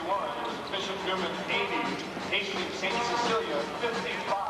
1, Bishop Newman 80, Hastings St. Cecilia 55.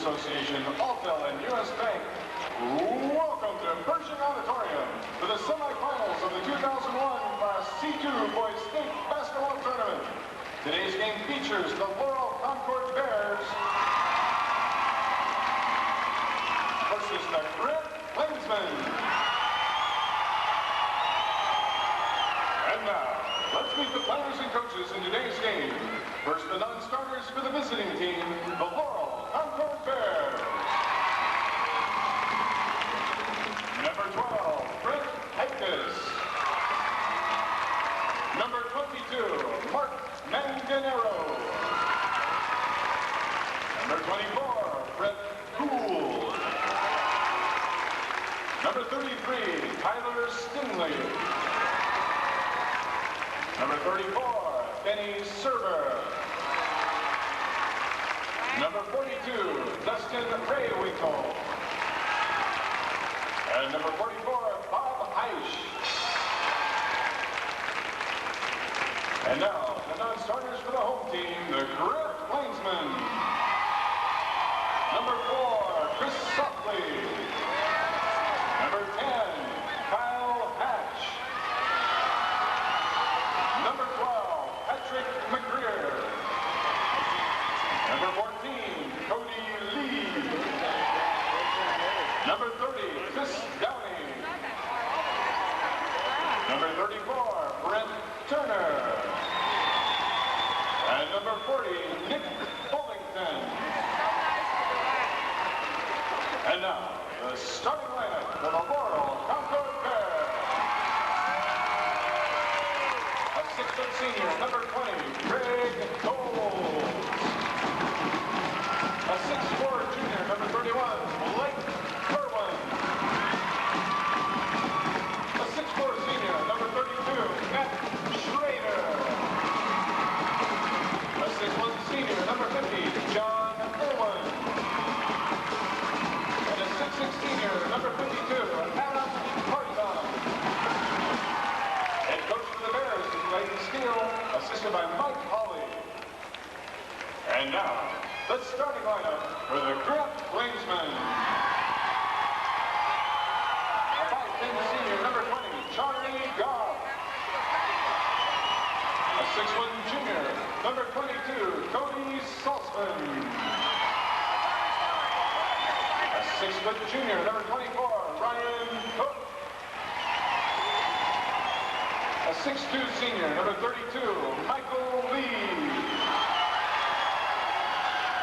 Association, Altel, and U.S. Bank, welcome to Pershing Auditorium for the semifinals of the 2001 Class C2 Boys State Basketball Tournament. Today's game features the Laurel Concord Bears versus the Plainsmen. And now, let's meet the players and coaches in today's game. First, the non-starters for the visiting team, the Laurel Concord Bears. Number 12, Brent Heitkus. Number 22, Mark Manganero. Number 24, Brett Gould. Number 33, Tyler Stingley. Number 34, Benny Server. Number 42, Dustin Raywinkle. And number 44, Bob Heisch. And now, the non-starters for the home team, the Plainsmen. Number 4, Chris Softley. Number 10, Kyle Hatch. Number 12, Patrick McGreer. Number 14, Cody Lee. Number 30, Chris Downey. Number 34, Brent Turner. And number 40, Nick Bullington. And now, the starting lineup for the Laurel Concord Bears. A 6-foot senior, number 20, Greg Cole. A 6'4" junior, number 31, Blake Kerwin. A 6'4" senior, number 32, Matt Schrader. A 6'1" senior, number 50, John Irwin. And a 6'6" senior, number 52, Adam Parton. Head coach for the Bears is Clayton Steele, assisted by Mike Hawley. And now, the starting lineup for the Plainsmen. 6'1" junior, number 22, Cody Salzman. A 6' junior, number 24, Ryan Cook. A 6'2" senior, number 32, Michael Lee.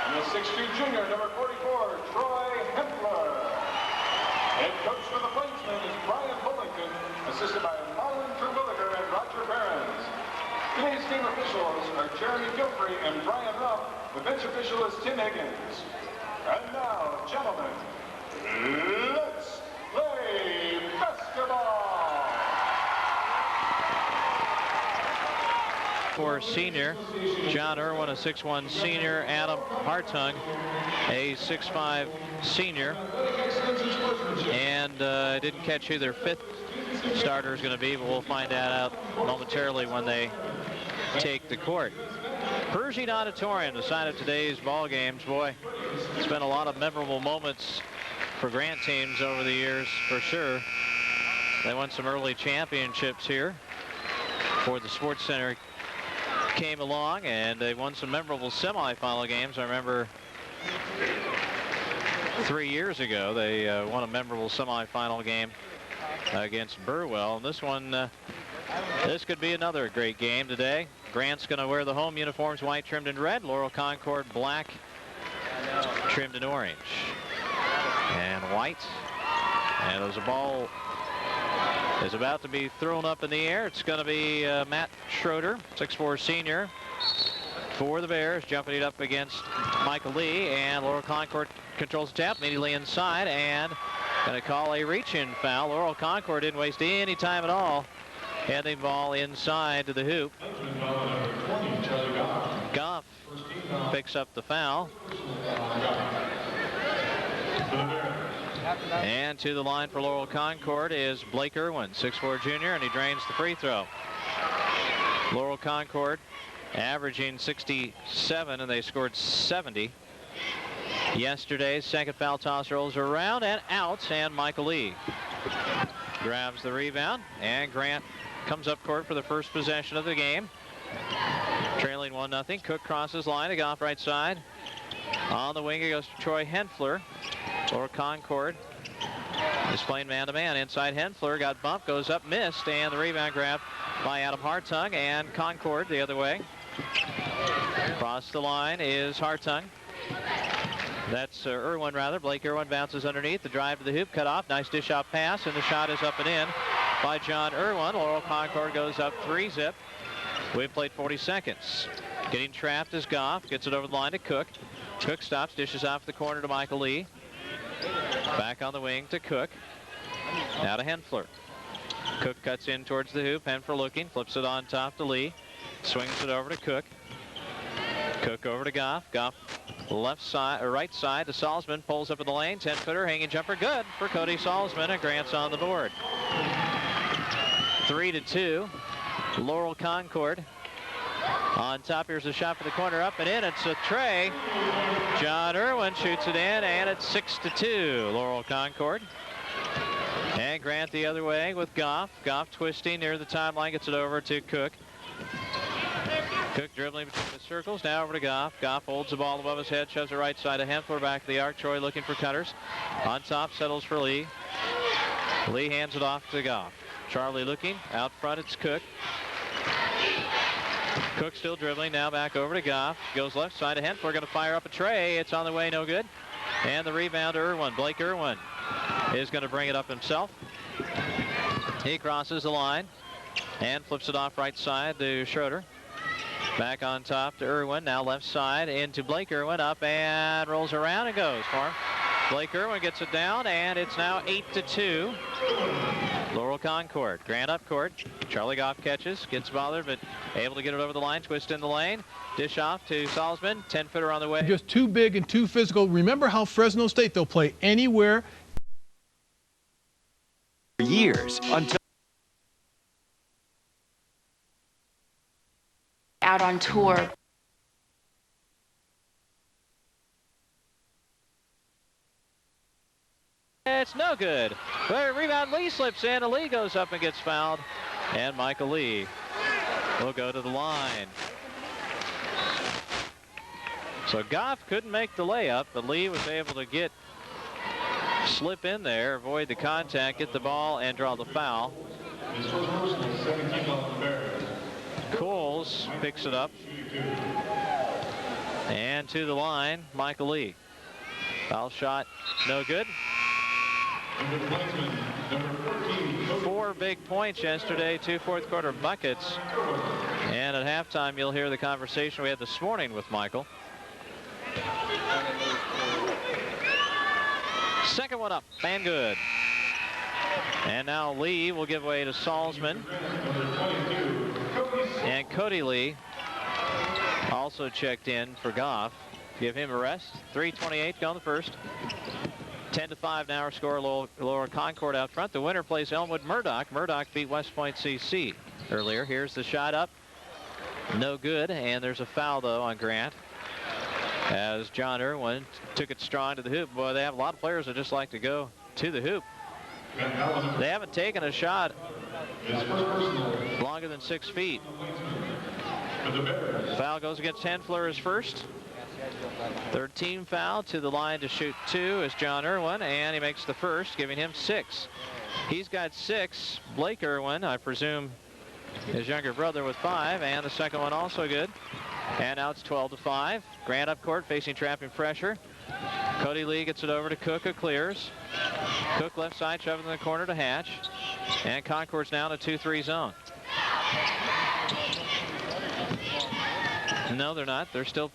And the 6'2" junior, number 44, Troy Hempler. Head coach for the Plainsmen is Brian Bullington, assisted by Marlon Terwilliger and Roger Behrens. Today's team officials are Jeremy Gilfrey and Brian Ruff. The bench official is Tim Higgins. And now, gentlemen, let's play basketball. For senior John Irwin, a 6'1" senior, Adam Hartung, a 6'5" senior, and I didn't catch who their fifth starter is going to be, but we'll find that out momentarily when they take the court. Pershing Auditorium, the site of today's ball games. Boy, it's been a lot of memorable moments for Grant teams over the years, for sure. They won some early championships here before the Sports Center came along, and they won some memorable semifinal games. I remember 3 years ago they won a memorable semifinal game against Burwell, and this one, this could be another great game today. Grant's going to wear the home uniforms, white trimmed in red. Laurel Concord black trimmed in orange and white. And as the ball is about to be thrown up in the air, it's going to be Matt Schroeder, 6'4" senior, for the Bears, jumping it up against Michael Lee, and Laurel Concord controls the tap immediately inside and going to call a reach-in foul. Laurel Concord didn't waste any time at all, heading ball inside to the hoop. Goff picks up the foul. And to the line for Laurel Concord is Blake Irwin, 6'4" junior, and he drains the free throw. Laurel Concord averaging 67, and they scored 70 yesterday. Second foul toss rolls around and out, and Michael Lee grabs the rebound, and Grant comes up court for the first possession of the game. Trailing 1-0. Cook crosses line to Goff right side. On the wing it goes to Troy Henfler. Laurel Concord is playing man-to-man. Inside Henfler, got bumped, goes up, missed, and the rebound grab by Adam Hartung, and Concord the other way. Across the line is Hartung. That's Irwin, rather. Blake Irwin bounces underneath. The drive to the hoop, cut off. Nice dish-off pass, and the shot is up and in by John Irwin. Laurel Concord goes up 3-zip. We've played 40 seconds. Getting trapped is Goff. Gets it over the line to Cook. Cook stops, dishes off the corner to Michael Lee. Back on the wing to Cook. Now to Henfler. Cook cuts in towards the hoop. Henfler looking, flips it on top to Lee. Swings it over to Cook. Cook over to Goff. Goff left side, or right side to Salzman. Pulls up in the lane. 10-footer, hanging jumper, good for Cody Salzman, and Grant's on the board. 3-2. Laurel Concord on top. Here's a shot for the corner, up and in. It's a tray. John Irwin shoots it in, and it's 6-2. Laurel Concord. And Grant the other way with Goff. Goff twisting near the timeline, gets it over to Cook. Cook dribbling between the circles, now over to Goff. Goff holds the ball above his head, shoves it right side to Henfler, back to the arc. Troy looking for cutters. On top, settles for Lee. Lee hands it off to Goff. Charlie looking, out front it's Cook. Cook still dribbling, now back over to Goff. Goes left side to Henfler, going to fire up a tray. It's on the way, no good. And the rebound to Irwin. Blake Irwin is going to bring it up himself. He crosses the line and flips it off right side to Schroeder. Back on top to Irwin, now left side into Blake Irwin, up and rolls around and goes for him. Blake Irwin gets it down, and it's now 8-2. Laurel Concord. Grant up court. Charlie Goff catches, gets bothered, but able to get it over the line, twist in the lane. Dish off to Salzman. 10-footer on the way. Just too big and too physical. Remember how Fresno State, they'll play anywhere. For years, until out on tour. It's no good. But rebound, Lee slips in, and Lee goes up and gets fouled. And Michael Lee will go to the line. So Goff couldn't make the layup, but Lee was able to slip in there, avoid the contact, get the ball, and draw the foul. Coles picks it up. And to the line, Michael Lee. Foul shot, no good. 4 big points yesterday, 2 fourth-quarter buckets. And at halftime, you'll hear the conversation we had this morning with Michael. Second one up, and good. And now Lee will give way to Salzman. And Cody Lee also checked in for Goff. Give him a rest. 3:28 gone the first. 10-5 now our score. Laurel Concord out front. The winner plays Elmwood Murdoch. Murdoch beat West Point CC earlier. Here's the shot up. No good. And there's a foul, though, on Grant, as John Irwin took it strong to the hoop. Boy, they have a lot of players that just like to go to the hoop. They haven't taken a shot longer than 6 feet. Foul goes against Henfler as first. Third team foul. To the line to shoot 2 is John Irwin, and he makes the first, giving him 6. He's got 6. Blake Irwin, I presume his younger brother, with 5, and the second one also good. And now it's 12-5. Grant up court facing trapping pressure. Cody Lee gets it over to Cook, who clears. Cook left side, shoving in the corner to Hatch. And Concord's now in a 2-3 zone. No, they're not. They're still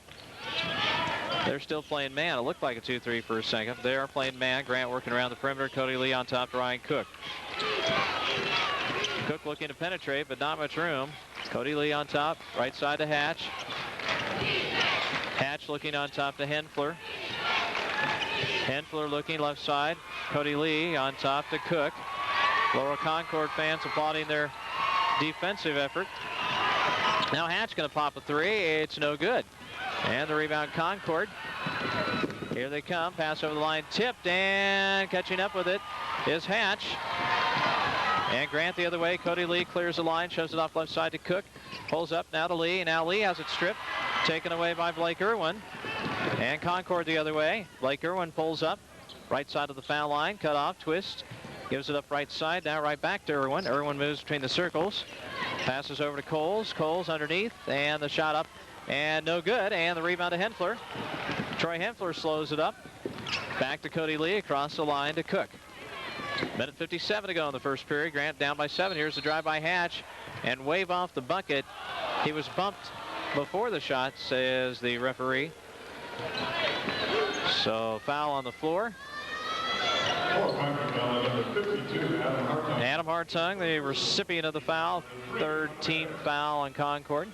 playing man. It looked like a 2-3 for a second. They are playing man. Grant working around the perimeter. Cody Lee on top to Ryan Cook. Cook looking to penetrate, but not much room. Cody Lee on top, right side to Hatch. Hatch looking on top to Henfler. Henfler looking left side. Cody Lee on top to Cook. Laurel Concord fans applauding their defensive effort. Now Hatch going to pop a 3. It's no good. And the rebound, Concord. Here they come. Pass over the line, tipped, and catching up with it is Hatch. And Grant the other way. Cody Lee clears the line, shoves it off left side to Cook. Pulls up now to Lee. Now Lee has it stripped. Taken away by Blake Irwin. And Concord the other way. Blake Irwin pulls up. Right side of the foul line. Cut off, twist. Gives it up right side. Now right back to Irwin. Irwin moves between the circles. Passes over to Coles. Coles underneath. And the shot up. And no good. And the rebound to Henfler. Troy Henfler slows it up. Back to Cody Lee. Across the line to Cook. Minute 57 to go in the first period. Grant down by 7. Here's the drive by Hatch. And wave off the bucket. He was bumped before the shot, says the referee. So foul on the floor. Adam Hartung, the recipient of the foul. Third team foul on Concord.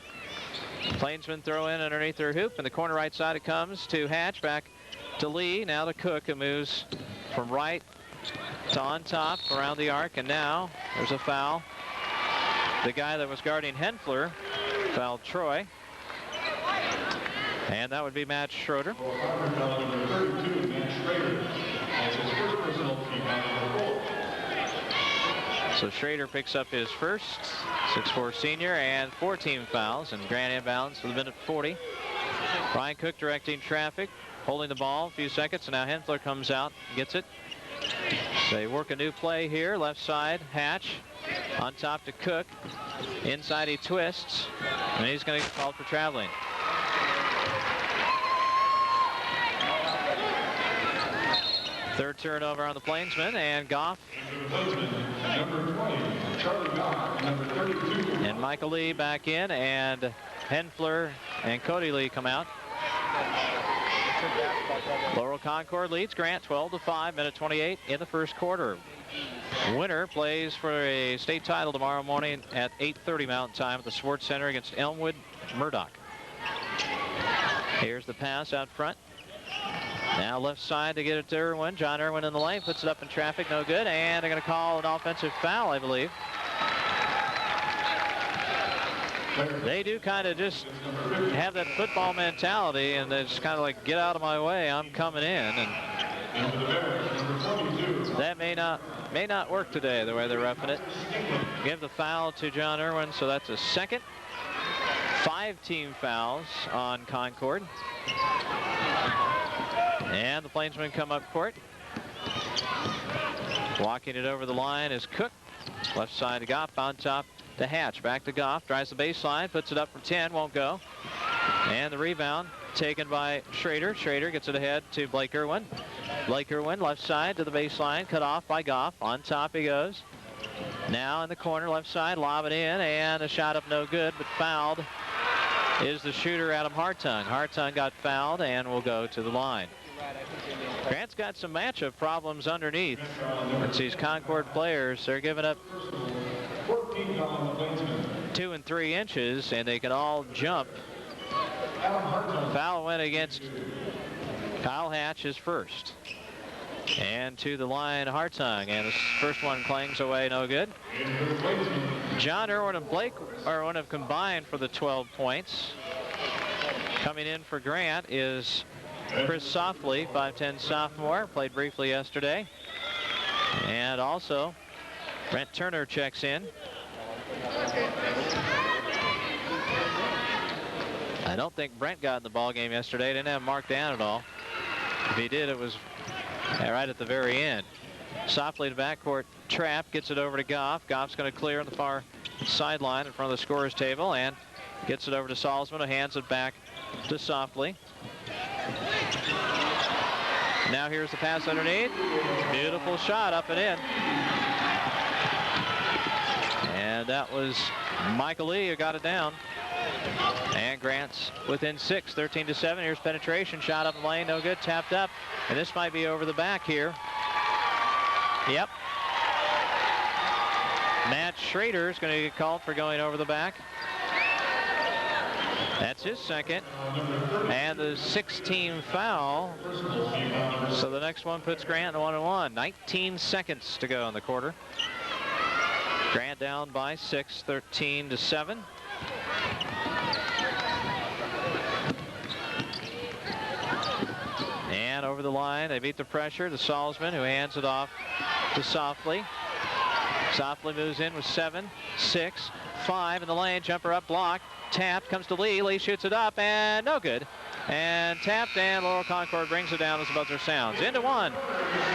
Plainsmen throw in underneath their hoop. In the corner right side it comes to Hatch. Back to Lee. Now to Cook, who moves from right to on top around the arc. And now there's a foul. The guy that was guarding Henfler fouled Troy. And that would be Matt Schroeder. So Schrader picks up his first, 6'4" senior, and 4 team fouls, and Grant inbounds for the minute 40. Ryan Cook directing traffic, holding the ball a few seconds, and now Henfler comes out and gets it. They work a new play here, left side, Hatch on top to Cook. Inside he twists, and he's going to get called for traveling. Third turnover on the Plainsmen, and Goff and Michael Lee back in, and Henfler and Cody Lee come out. Laurel Concord leads Grant 12-5, minute 28 in the first quarter. Winner plays for a state title tomorrow morning at 8:30 Mountain Time at the Sports Center against Elmwood Murdoch. Here's the pass out front. Now left side to get it to Irwin. John Irwin in the lane, puts it up in traffic, no good, and they're going to call an offensive foul, I believe. They do kind of just have that football mentality, and they just kind of like, get out of my way, I'm coming in. And that may not work today, the way they're roughing it. Give the foul to John Irwin, so that's a second. 5 team fouls on Concord. And the Plainsmen come up court. Walking it over the line is Cook. Left side to Goff, on top to Hatch. Back to Goff, drives the baseline, puts it up for 10, won't go. And the rebound taken by Schrader. Schrader gets it ahead to Blake Irwin. Blake Irwin, left side to the baseline, cut off by Goff. On top he goes. Now in the corner, left side, lob it in, and a shot up no good, but fouled is the shooter, Adam Hartung. Hartung got fouled and will go to the line. Grant's got some matchup problems underneath. It's these Concord players. They're giving up 2 and 3 inches, and they can all jump. Foul went against Kyle Hatch, his first. And to the line, Hartung, and the first one clangs away, no good. John Irwin and Blake Irwin have combined for the 12 points. Coming in for Grant is Chris Softly, 5'10" sophomore, played briefly yesterday. And also, Brent Turner checks in. I don't think Brent got in the ball game yesterday. Didn't have him marked down at all. If he did, it was right at the very end. Softly to backcourt trap, gets it over to Goff. Goff's going to clear on the far sideline in front of the scorer's table and gets it over to Salzman, who hands it back to Softly. Now here's the pass underneath. Beautiful shot up and in. And that was Michael Lee who got it down. And Grant's within 6, 13-7. Here's penetration, shot up the lane, no good, tapped up. And this might be over the back here. Yep. Matt Schrader is going to get called for going over the back. That's his second. And the 6-team foul. So the next one puts Grant in 1-1. 19 seconds to go in the quarter. Grant down by 6, 13-7. And over the line, they beat the pressure to Salzman, who hands it off to Softly. Softly moves in with 7, 6, 5 in the lane. Jumper up, blocked, tapped, comes to Lee. Lee shoots it up, and no good. And tapped, and Laurel Concord brings it down as the buzzer sounds. Into 1.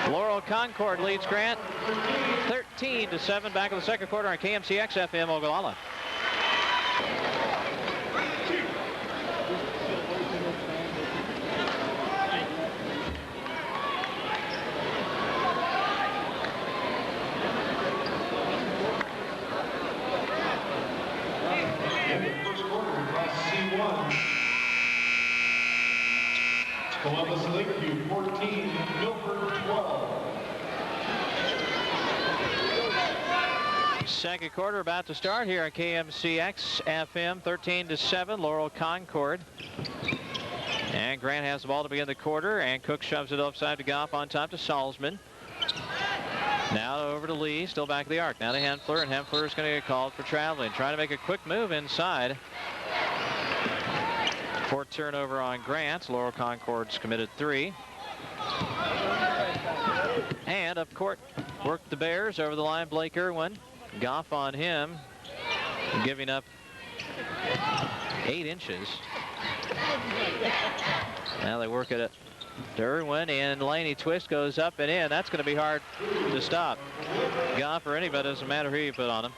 Laurel Concord leads Grant 13-7. Back in the second quarter on KMCX FM Ogallala. Columbus Lakeview 14, Milford 12. Second quarter about to start here on KMCX FM, 13-7, Laurel Concord. And Grant has the ball to begin the quarter, and Cook shoves it offside to Goff, on top to Salzman. Now over to Lee, still back of the arc. Now to Henfler, and Henfler is going to get called for traveling. Trying to make a quick move inside. For turnover on Grant. Laurel Concord's committed 3. And up court, worked the Bears over the line. Blake Irwin. Goff on him, giving up 8 inches. Now they work it to Irwin, and Laney twist goes up and in. That's going to be hard to stop. Goff or anybody, doesn't matter who you put on him.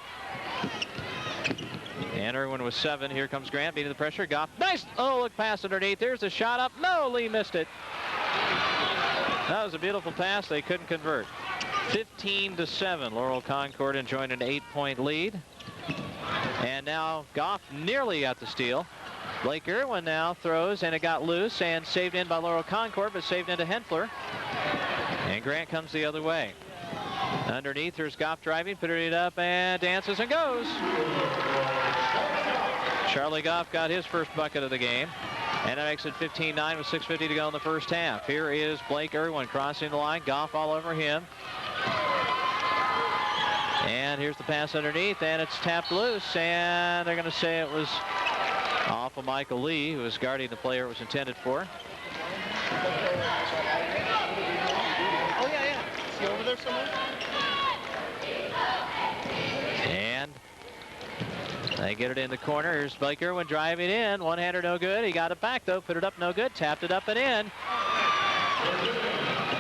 And Irwin with 7. Here comes Grant, beating the pressure. Goff, nice! Oh, look, pass underneath. There's a shot up. No, Lee missed it. That was a beautiful pass. They couldn't convert. 15-7. Laurel Concord enjoying an 8-point lead. And now Goff nearly got the steal. Blake Irwin now throws, and it got loose and saved in by Laurel Concord, but saved into Henfler. And Grant comes the other way. Underneath, there's Goff driving, putting it up, and dances and goes. Charlie Goff got his first bucket of the game. And that makes it 15-9 with 6:50 to go in the first half. Here is Blake Irwin crossing the line. Goff all over him. And here's the pass underneath, and it's tapped loose. And they're going to say it was off of Michael Lee, who was guarding the player it was intended for. Oh, yeah. Is he over there somewhere? And they They get it in the corner. Here's Blake Irwin driving in. One-hander no good. He got it back, though. Put it up no good. Tapped it up and in.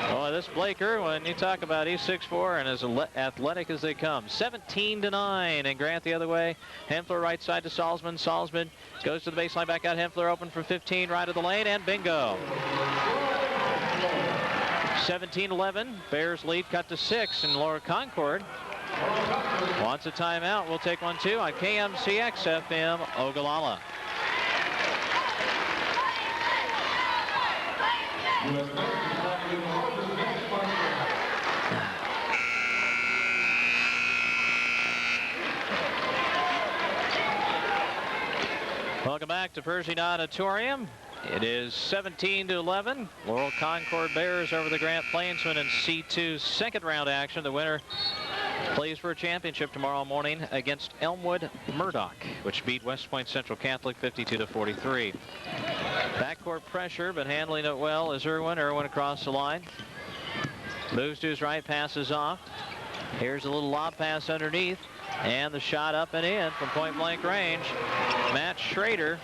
Boy, this Blake Irwin, you talk about he's 6'4" and as athletic as they come. 17-9, and Grant the other way. Henfler right side to Salzman. Salzman goes to the baseline, back out. Henfler open for 15, right of the lane, and bingo. 17-11. Bears lead cut to 6, and Laurel Concord wants a timeout. We'll take one too on KMCX FM Ogallala. Welcome back to Pershing Auditorium. It is 17-11. Laurel Concord Bears over the Grant Plainsmen in C2 second round action. The winner plays for a championship tomorrow morning against Elmwood Murdoch, which beat West Point Central Catholic 52-43. Backcourt pressure, but handling it well is Irwin. Irwin across the line. Moves to his right, passes off. Here's a little lob pass underneath, and the shot up and in from point-blank range. Matt Schrader.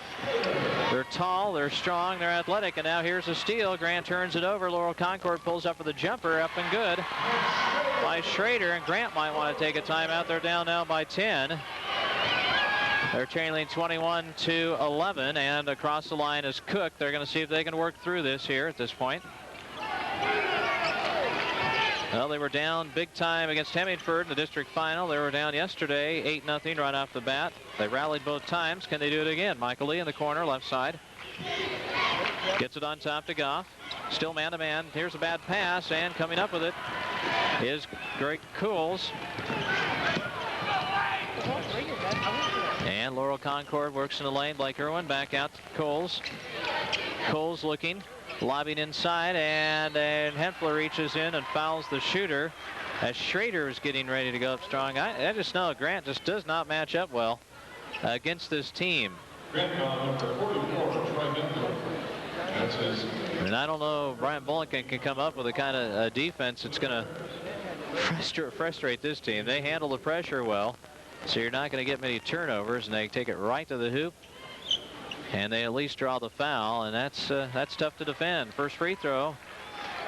They're tall, they're strong, they're athletic, and now here's a steal. Grant turns it over. Laurel Concord pulls up for the jumper, up and good by Schrader, and Grant might want to take a timeout. They're down now by 10. They're trailing 21-11, and across the line is Cook. They're going to see if they can work through this here at this point. Well, they were down big time against Hemingford in the district final. They were down yesterday 8-0 right off the bat. They rallied both times. Can they do it again? Michael Lee in the corner, left side. Gets it on top to Goff. Still man-to-man. Here's a bad pass, and coming up with it is Greg Cools. And Laurel Concord works in the lane. Blake Irwin back out to Coles. Coles looking. Lobbing inside, and Henfler reaches in and fouls the shooter as Schrader is getting ready to go up strong. I just know Grant just does not match up well against this team. And I don't know if Brian Bullock can come up with a kind of defense that's going to frustrate this team. They handle the pressure well, so you're not going to get many turnovers, and they take it right to the hoop. And they at least draw the foul, and that's tough to defend. First free throw,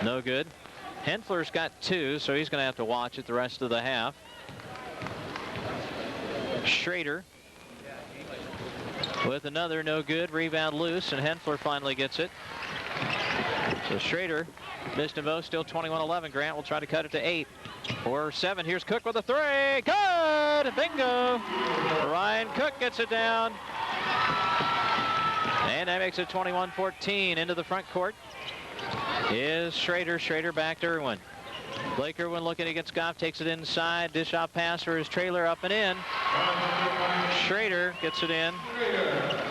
no good. Henfler's got 2, so he's going to have to watch it the rest of the half. Schrader with another no good. Rebound loose, and Henfler finally gets it. So Schrader missed them both, still 21-11. Grant will try to cut it to 8 or 7. Here's Cook with a 3. Good! Bingo! Ryan Cook gets it down. And that makes it 21-14. Into the front court is Schrader. Schrader back to Irwin. Blake Irwin looking against Goff, takes it inside. Dish off pass for his trailer, up and in. Schrader gets it in.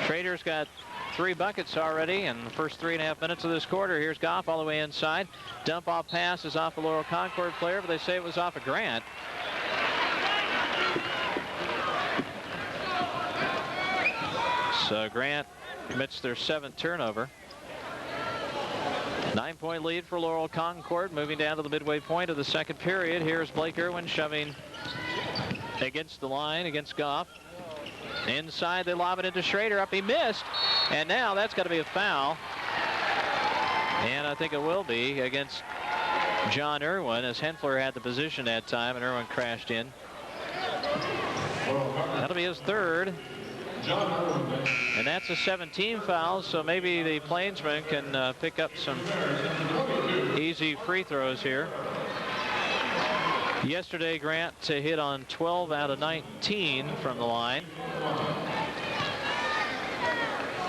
Schrader's got 3 buckets already in the first 3.5 minutes of this quarter. Here's Goff all the way inside. Dump off pass is off a Laurel Concord player, but they say it was off a Grant. So Grant commits their 7th turnover. 9-point lead for Laurel Concord, moving down to the midway point of the second period. Here's Blake Irwin shoving against the line against Goff. Inside, they lob it into Schrader. Up, he missed, and now that's got to be a foul, and I think it will be against John Irwin, as Henfler had the position that time and Irwin crashed in. That'll be his 3rd. And that's a 17 foul, so maybe the Plainsmen can pick up some easy free throws here. Yesterday, Grant hit on 12 out of 19 from the line.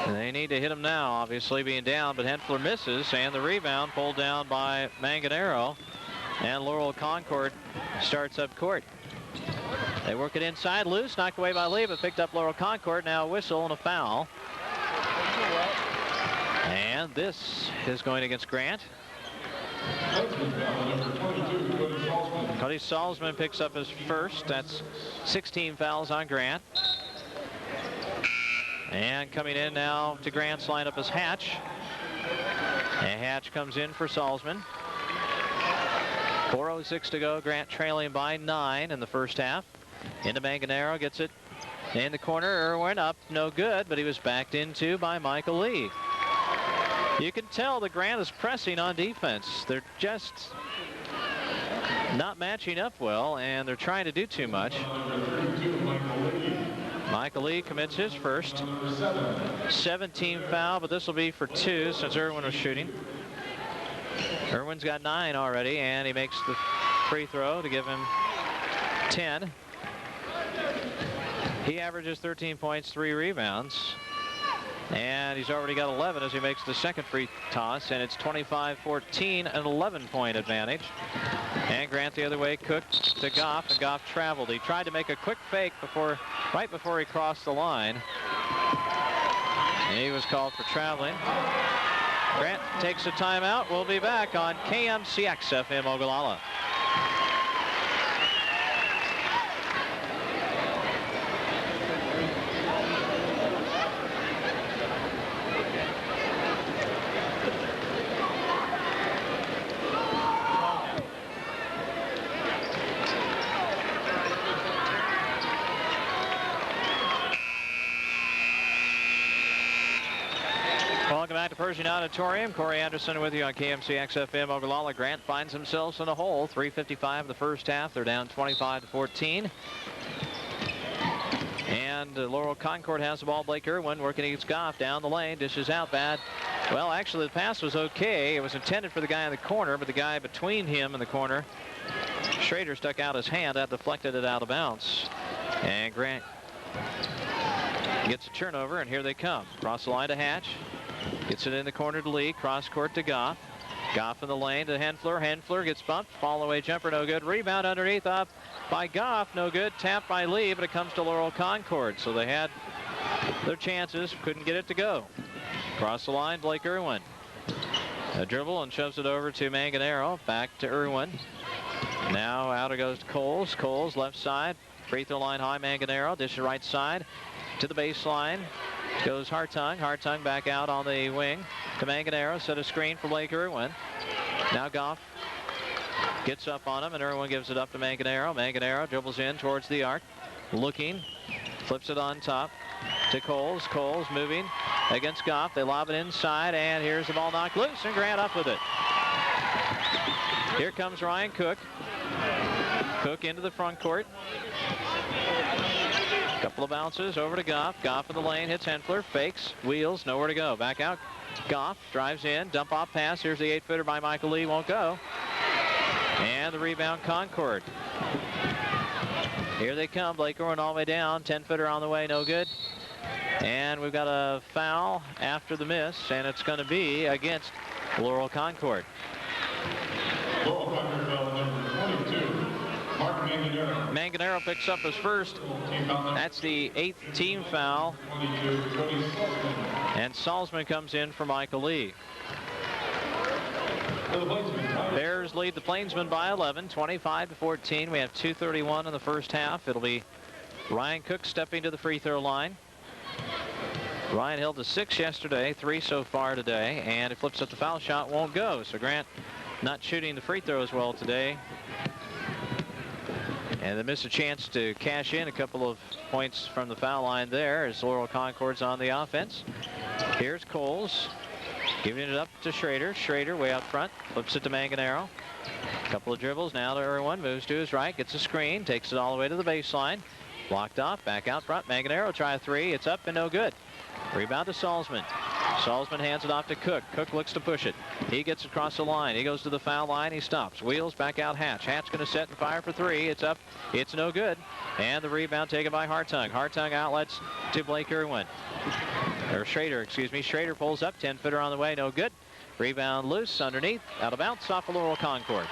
And they need to hit him now, obviously being down, but Henfler misses, and the rebound pulled down by Manganero, and Laurel Concord starts up court. They work it inside, loose, knocked away by Lee, but picked up Laurel Concord. Now a whistle and a foul. And this is going against Grant. Cody Salzman picks up his first. That's 16 fouls on Grant. And coming in now to Grant's lineup is Hatch. And Hatch comes in for Salzman. 4:06 to go. Grant trailing by 9 in the first half. Into Manganero, gets it In the corner, Irwin up, no good, but he was backed into by Michael Lee. You can tell that Grant is pressing on defense. They're just not matching up well, and they're trying to do too much. Michael Lee commits his first 17 foul, but this will be for 2 since Irwin was shooting. Irwin's got 9 already, and he makes the free throw to give him 10. He averages 13 points, 3 rebounds. And he's already got 11 as he makes the second free toss, and it's 25-14, an 11-point advantage. And Grant the other way, Cook to Goff, and Goff traveled. He tried to make a quick fake right before he crossed the line. And he was called for traveling. Grant takes a timeout. We'll be back on KMCX FM Ogallala. Welcome back to Pershing Auditorium. Corey Anderson with you on KMCX FM Ogallala. Grant finds themselves in a hole. 3:55 in the first half. They're down 25-14. And Laurel Concord has the ball. Blake Irwin working against Goff down the lane. Dishes out bad. Well, actually, the pass was okay. It was intended for the guy in the corner, but the guy between him and the corner, Schrader, stuck out his hand. That deflected it out of bounds. And Grant gets a turnover, and here they come. Cross the line to Hatch. Gets it in the corner to Lee. Cross court to Goff. Goff in the lane to Henfler. Henfler gets bumped. Fall away jumper, no good. Rebound underneath up by Goff, no good. Tapped by Lee, but it comes to Laurel Concord. So they had their chances, couldn't get it to go. Cross the line, Blake Irwin. A dribble and shoves it over to Manganero. Back to Irwin. Now out it goes to Coles. Coles left side. Free throw line high, Manganero. Dish it right side to the baseline. Goes Hartung. Hartung back out on the wing to Manganero. Set a screen for Blake Irwin. Now Goff gets up on him, and Irwin gives it up to Manganero. Manganero dribbles in towards the arc. Looking. Flips it on top to Coles. Coles moving against Goff. They lob it inside, and here's the ball knocked loose, and Grant up with it. Here comes Ryan Cook. Cook into the front court. Couple of bounces over to Goff. Goff in the lane, hits Henfler, fakes, wheels, nowhere to go. Back out. Goff drives in, dump off pass. Here's the 8-footer by Michael Lee, won't go. And the rebound, Concord. Here they come. Blake Irwin all the way down. 10-footer on the way, no good. And we've got a foul after the miss, and it's going to be against Laurel Concord. Laurel Concord foul number 22. Mark Manganero. Manganero picks up his first. That's the 8th team foul. And Salzman comes in for Michael Lee. Bears lead the Plainsmen by 11, 25-14. We have 2:31 in the first half. It'll be Ryan Cook stepping to the free throw line. Ryan held to 6 yesterday, 3 so far today, and it flips up the foul shot, won't go. So Grant not shooting the free throw as well today. And they miss a chance to cash in a couple of points from the foul line there as Laurel Concord's on the offense. Here's Coles giving it up to Schrader. Schrader way out front, flips it to Manganero. Couple of dribbles now to Irwin, moves to his right, gets a screen, takes it all the way to the baseline. Blocked off, back out front. Manganero try a 3, it's up and no good. Rebound to Salzman. Salzman hands it off to Cook. Cook looks to push it. He gets across the line. He goes to the foul line. He stops. Wheels back out Hatch. Hatch going to set and fire for 3. It's up. It's no good. And the rebound taken by Hartung. Hartung outlets to Blake Irwin. Or Schrader, excuse me. Schrader pulls up. 10-footer on the way. No good. Rebound loose underneath. Out of bounds off of Laurel Concord.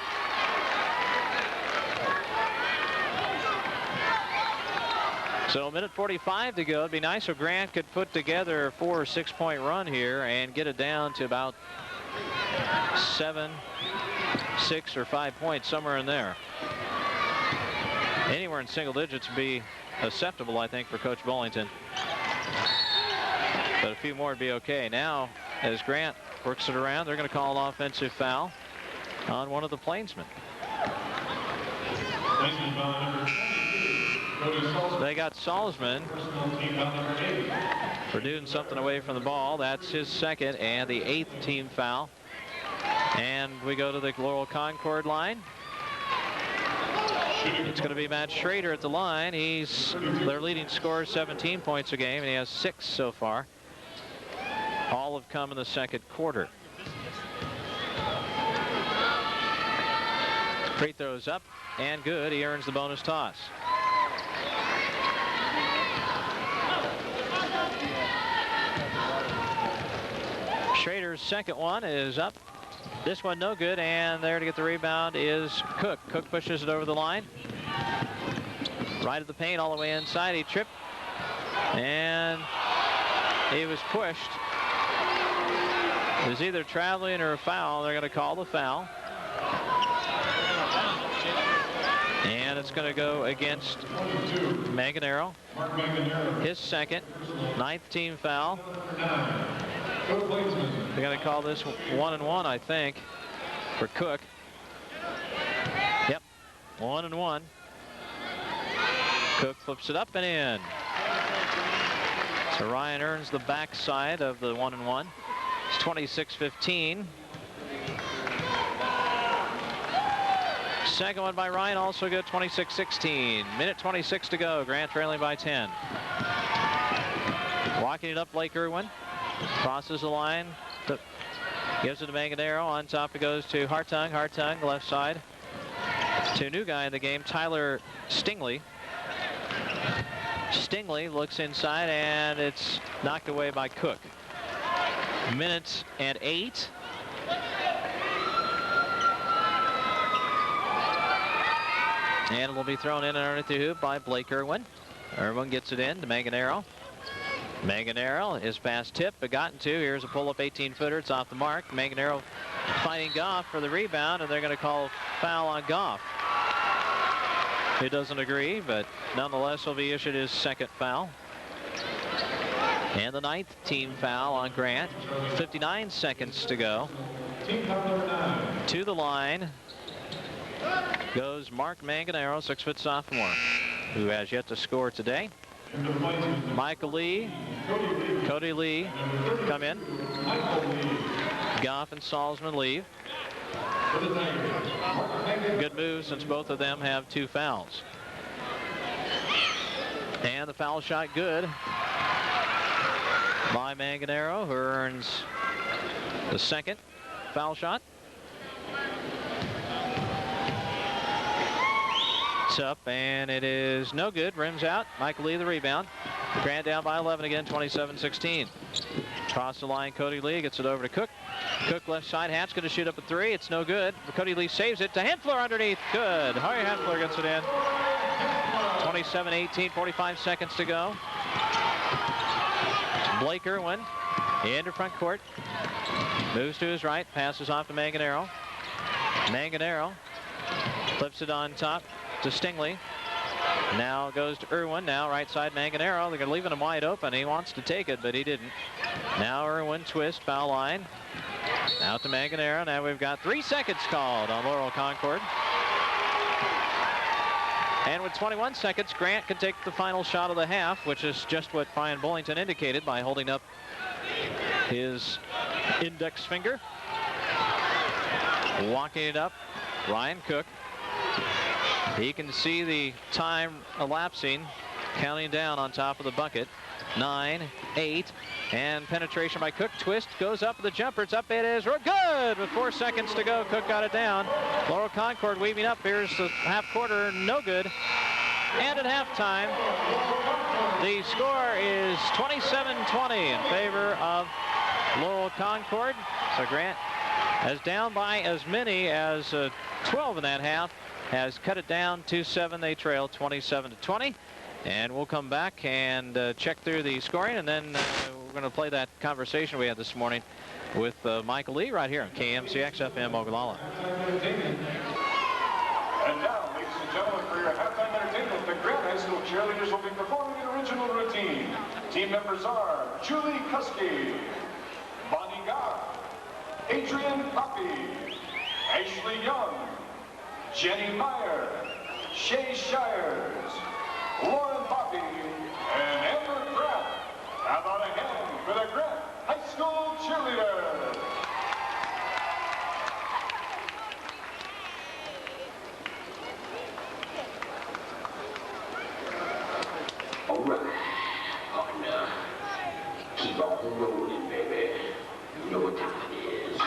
So a minute 45 to go. It'd be nice if Grant could put together a 4 or 6 point run here and get it down to about 7, 6 or 5 points, somewhere in there. Anywhere in single digits would be acceptable, I think, for Coach Bullington. But a few more would be okay. Now, as Grant works it around, they're going to call an offensive foul on one of the Plainsmen. Plainsman foul number 22. They got Salzman for doing something away from the ball. That's his second and the 8th team foul. And we go to the Laurel Concord line. It's going to be Matt Schrader at the line. He's their leading scorer, 17 points a game, and he has 6 so far. All have come in the second quarter. Free throws up and good. He earns the bonus toss. Schrader's second one is up. This one no good, and there to get the rebound is Cook. Cook pushes it over the line. Right at the paint, all the way inside. He tripped, and he was pushed. It was either traveling or a foul. They're going to call the foul. And it's going to go against Manganaro. His second, 9th team foul. They're going to call this 1-1, I think, for Cook. Yep, 1-1. Cook flips it up and in. So Ryan earns the backside of the 1-1. It's 26-15. Second one by Ryan, also good, 26-16. Minute 26 to go. Grant trailing by 10. Walking it up, Blake Irwin. Crosses the line. Gives it to Manganaro. On top it goes to Hartung. Hartung, left side. To a new guy in the game, Tyler Stingley. Stingley looks inside, and it's knocked away by Cook. Minutes and 8. And it will be thrown in underneath the hoop by Blake Irwin. Irwin gets it in to Manganaro. Manganaro is past tip, but gotten to. Here's a pull-up 18-footer. It's off the mark. Manganaro fighting Goff for the rebound, and they're going to call foul on Goff. He doesn't agree, but nonetheless will be issued his second foul. And the 9th team foul on Grant. 59 seconds to go. To the line goes Mark Manganaro, 6-foot sophomore, who has yet to score today. Michael Lee, Cody Lee come in. Goff and Salzman leave. Good move since both of them have 2 fouls. And the foul shot good by Manganaro, who earns the second foul shot. It's up, and it is no good. Rims out. Michael Lee the rebound. Grant down by 11 again, 27-16. Across the line, Cody Lee gets it over to Cook. Cook left side. Hat's going to shoot up a 3. It's no good. Cody Lee saves it to Henfler underneath. Good. Harry Henfler gets it in. 27-18, 45 seconds to go. Blake Irwin into front court. Moves to his right. Passes off to Manganaro. Manganaro flips it on top to Stingley. Now goes to Irwin. Now right side Manganaro. They're going to leave him wide open. He wants to take it, but he didn't. Now Irwin twist, foul line. Out to Manganaro. Now we've got 3 seconds called on Laurel Concord. And with 21 seconds, Grant can take the final shot of the half, which is just what Brian Bullington indicated by holding up his index finger. Walking it up, Ryan Cook. He can see the time elapsing, counting down on top of the bucket. 9, 8, and penetration by Cook. Twist goes up with the jumper. It's up. It is good with 4 seconds to go. Cook got it down. Laurel Concord weaving up. Here's the half quarter. No good. And at halftime, the score is 27-20 in favor of Laurel Concord. So Grant is down by as many as 12 in that half. Has cut it down to 7. They trail 27-20. And we'll come back and check through the scoring, and then we're going to play that conversation we had this morning with Michael Lee right here on KMCX FM Ogallala. And now, ladies and gentlemen, for your halftime entertainment, the Grant High School cheerleaders will be performing an original routine. Team members are Julie Kuski, Bonnie Goff, Adrian Poppy, Ashley Young, Jenny Meyer, Shay Shires, How about a hand for the Grant High School cheerleaders? All right, partner. Keep on rolling, baby. You know what time it is.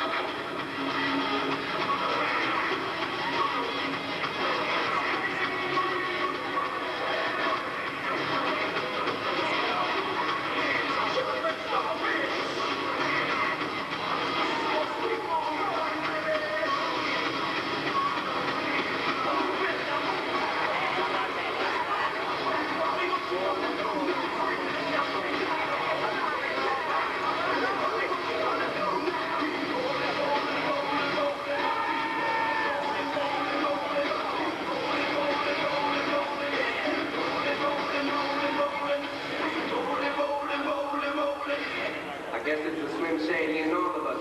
I guess it's a Slim Shady in all of us.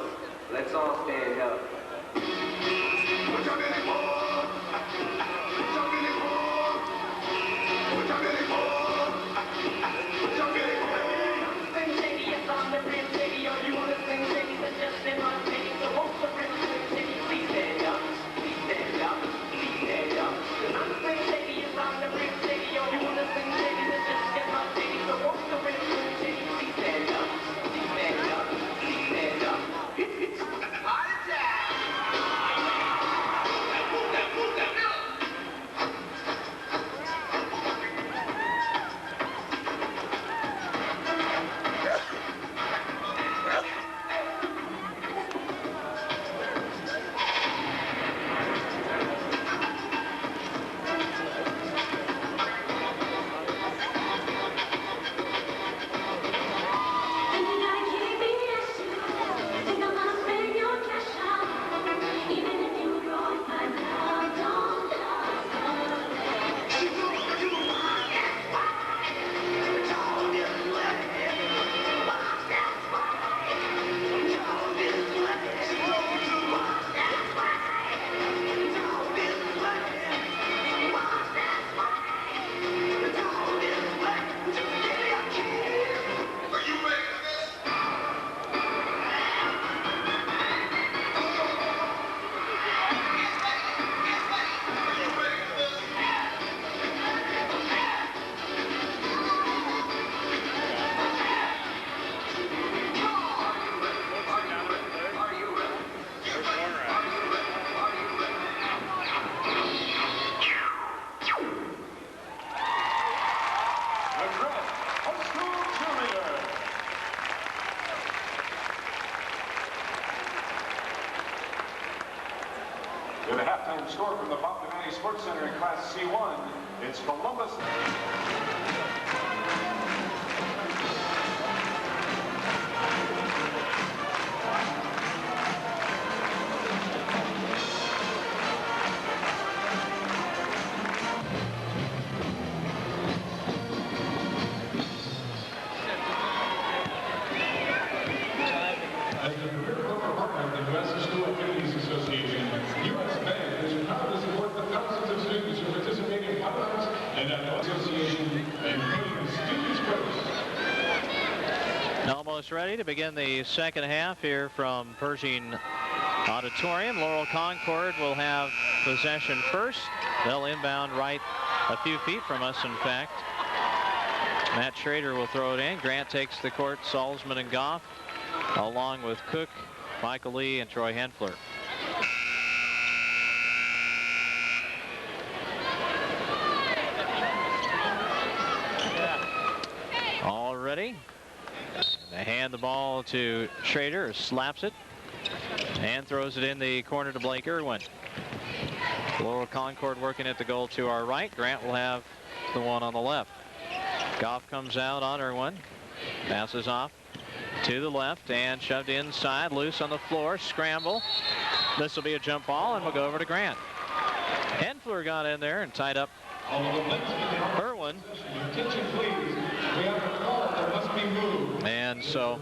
Let's all stand up. With a halftime score from the Bobdemani Sports Center in Class C1, it's Columbus. As the premier corporate partner of the U.S. School Activities Association, U.S. Bank is proud to support the thousands of students who participate in pop-ups and the association and putting students first. Almost ready to begin the second half here from Pershing Auditorium. Laurel Concord will have possession first. They'll inbound right a few feet from us, in fact. Matt Schrader will throw it in. Grant takes the court, Salzman and Goff, along with Cook, Michael Lee, and Troy Henfler. All ready. They hand the ball to Schrader, who slaps it and throws it in the corner to Blake Irwin. Laurel Concord working at the goal to our right. Grant will have the one on the left. Goff comes out on Irwin, passes off to the left and shoved inside, loose on the floor, scramble. This will be a jump ball, and we'll go over to Grant. Henfler got in there and tied up Irwin. And so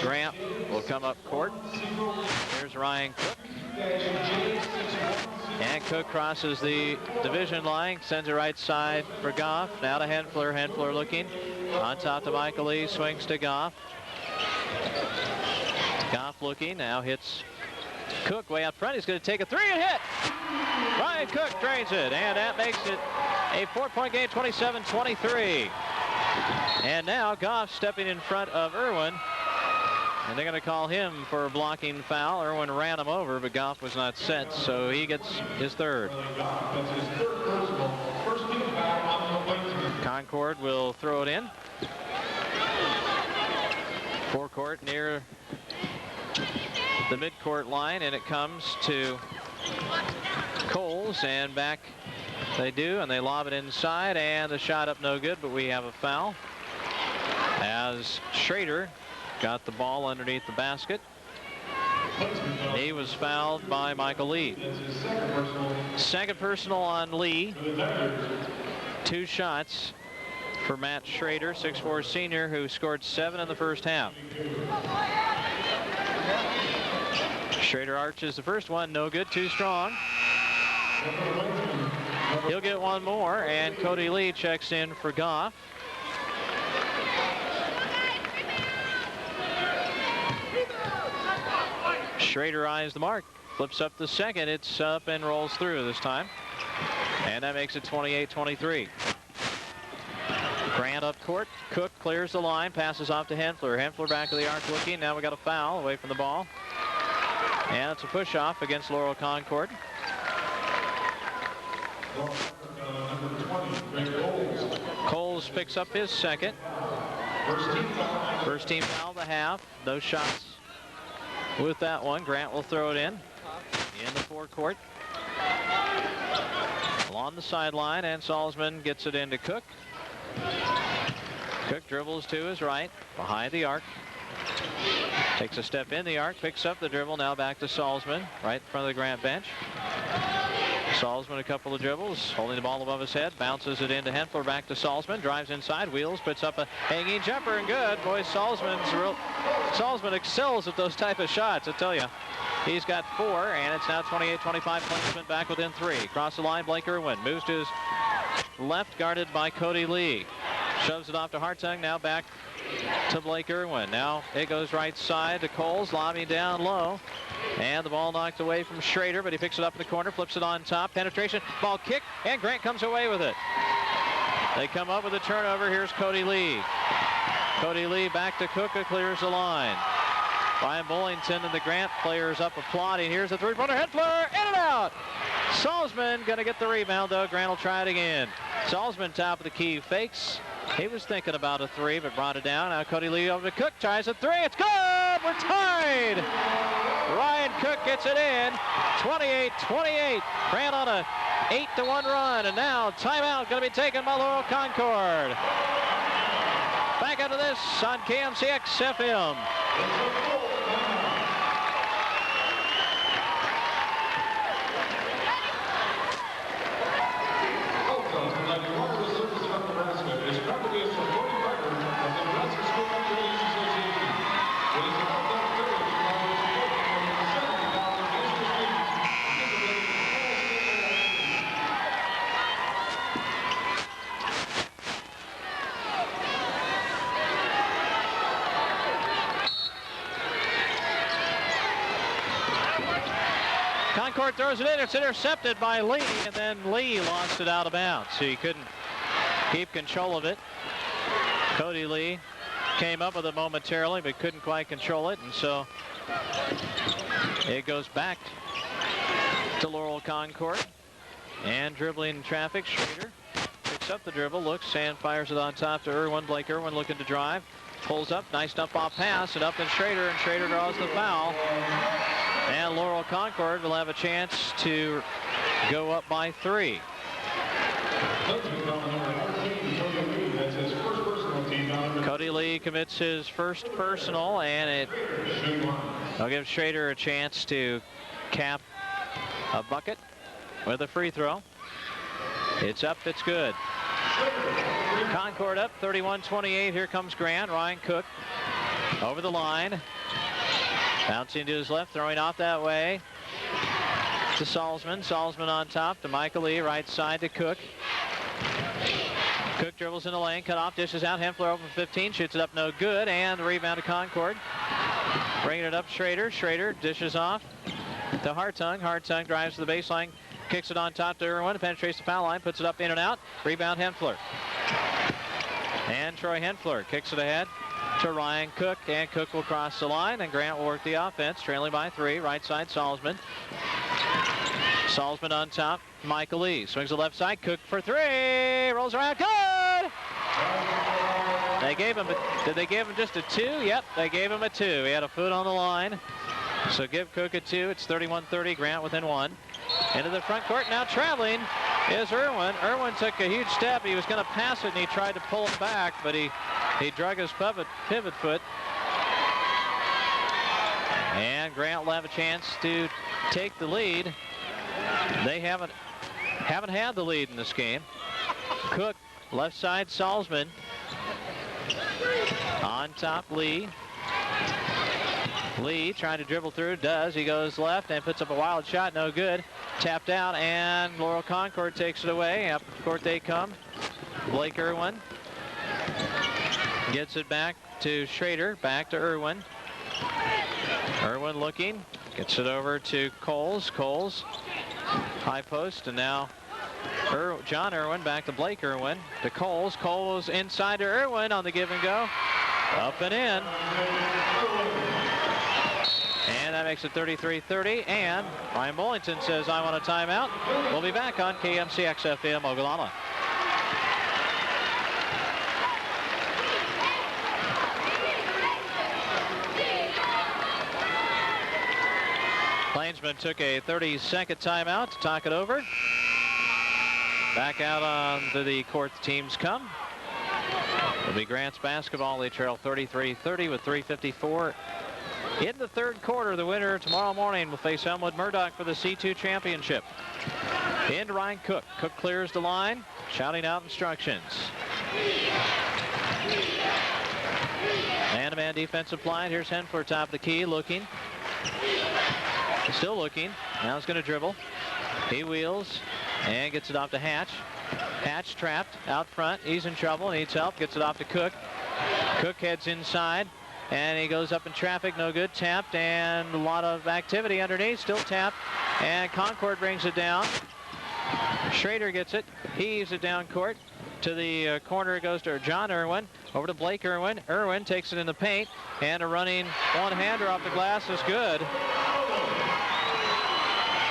Grant will come up court. Here's Ryan Cook. And Cook crosses the division line, sends it right side for Goff. Now to Henfler. Henfler looking. On top to Michael Lee. Swings to Goff. Goff looking. Now hits Cook way out front. He's going to take a three and hit. Ryan Cook drains it. And that makes it a 4-point game, 27-23. And now Goff stepping in front of Irwin. And they're going to call him for a blocking foul. Irwin ran him over, but Goff was not set, so he gets his third. Concord will throw it in. Forecourt near the midcourt line, and it comes to Coles, and back they do, and they lob it inside, and the shot up no good, but we have a foul as Schrader got the ball underneath the basket. He was fouled by Michael Lee. Second personal on Lee. 2 shots for Matt Schrader, 6'4" senior, who scored 7 in the first half. Schrader arches the first one, no good, too strong. He'll get one more, and Cody Lee checks in for Goff. Schrader eyes the mark, flips up the second. It's up and rolls through this time. And that makes it 28-23. Grant up court. Cook clears the line, passes off to Henfler. Henfler back of the arc looking. Now we got a foul away from the ball. And it's a push off against Laurel Concord. Coles picks up his second. First team foul of the half. No shots with that one. Grant will throw it in the forecourt. Along the sideline, and Salzman gets it into Cook. Cook dribbles to his right, behind the arc. Takes a step in the arc, picks up the dribble, now back to Salzman, right in front of the Grant bench. Salzman a couple of dribbles, holding the ball above his head, bounces it into Henfler, back to Salzman, drives inside, wheels, puts up a hanging jumper, and good. Boy, Salzman excels at those type of shots, I tell you. He's got 4, and it's now 28-25. Plainsmen back within 3. Across the line, Blake Irwin moves to his left, guarded by Cody Lee. Shoves it off to Hartung, now back to Blake Irwin. Now it goes right side to Coles, lobbing down low. And the ball knocked away from Schrader, but he picks it up in the corner, flips it on top. Penetration, ball kick, and Grant comes away with it. They come up with a turnover. Here's Cody Lee. Cody Lee back to Cook, who clears the line. Brian Bullington and the Grant players up applauding. Here's a three-pointer, Henfler, in and out. Salzman going to get the rebound, though. Grant will try it again. Salzman, top of the key, fakes. He was thinking about a 3, but brought it down. Now Cody Lee over to Cook, tries a 3. It's good! We're tied! Ryan Cook gets it in. 28-28. Grant on a 8-1 run, and now timeout going to be taken by Laurel Concord. Back into this on KMCX FM. Concord throws it in. It's intercepted by Lee, and then Lee lost it out of bounds, so he couldn't keep control of it. Cody Lee came up with it momentarily, but couldn't quite control it, and so it goes back to Laurel Concord. And dribbling in traffic, Schrader picks up the dribble, looks, and fires it on top to Irwin. Blake Irwin looking to drive. Pulls up, nice dump off pass, and up in Schrader, and Schrader draws the foul. And Laurel Concord will have a chance to go up by 3. Cody Lee commits his first personal, and it'll give Schrader a chance to cap a bucket with a free throw. It's up, it's good. Concord up 31-28. Here comes Grant. Ryan Cook over the line. Bouncing to his left, throwing off that way to Salzman. Salzman on top to Michael Lee. Right side to Cook. Cook dribbles in the lane, cut off, dishes out. Hempler open 15, shoots it up, no good, and the rebound to Concord. Bringing it up, Schrader. Schrader dishes off to Hartung. Hartung drives to the baseline, kicks it on top to Irwin, penetrates the foul line, puts it up in and out. Rebound Hempler. And Troy Hempler kicks it ahead to Ryan Cook, and Cook will cross the line, and Grant will work the offense, trailing by 3. Right side, Salzman. Salzman on top. Michael Lee swings the left side. Cook for 3. Rolls around. Good! They gave him, did they give him just a 2? Yep, they gave him a 2. He had a foot on the line. So give Cook a 2. It's 31-30. Grant within 1. Into the front court. Now traveling is Irwin. Irwin took a huge step. He was going to pass it, and he tried to pull it back, but he drug his pivot foot. And Grant will have a chance to take the lead. They haven't had the lead in this game. Cook, left side, Salzman. On top, Lee. Lee trying to dribble through, does. He goes left and puts up a wild shot, no good. Tapped out, and Laurel Concord takes it away. Up court they come. Blake Irwin gets it back to Schrader, back to Irwin. Irwin looking, gets it over to Coles. Coles, high post, and now John Irwin back to Blake Irwin to Coles. Coles inside to Irwin on the give and go. Up and in. And that makes it 33-30. And Ryan Bullington says, I want a timeout. We'll be back on KMCX FM Ogallala. Plainsmen took a 30-second timeout to talk it over. Back out onto the court the teams come. It'll be Grant's basketball. They trail 33-30 with 3:54 in the third quarter. The winner tomorrow morning will face Elmwood Murdoch for the C2 championship. Into Ryan Cook. Cook clears the line, shouting out instructions. Man-to-man defense applied. Here's Hempler, top of the key, looking. Still looking. Now he's going to dribble. He wheels and gets it off to Hatch. Hatch trapped out front. He's in trouble, needs help. Gets it off to Cook. Cook heads inside, and he goes up in traffic. No good. Tapped, and a lot of activity underneath. Still tapped, and Concord brings it down. Schrader gets it. He heaves it down court. To the corner it goes to John Irwin. Over to Blake Irwin. Irwin takes it in the paint, and a running one-hander off the glass is good.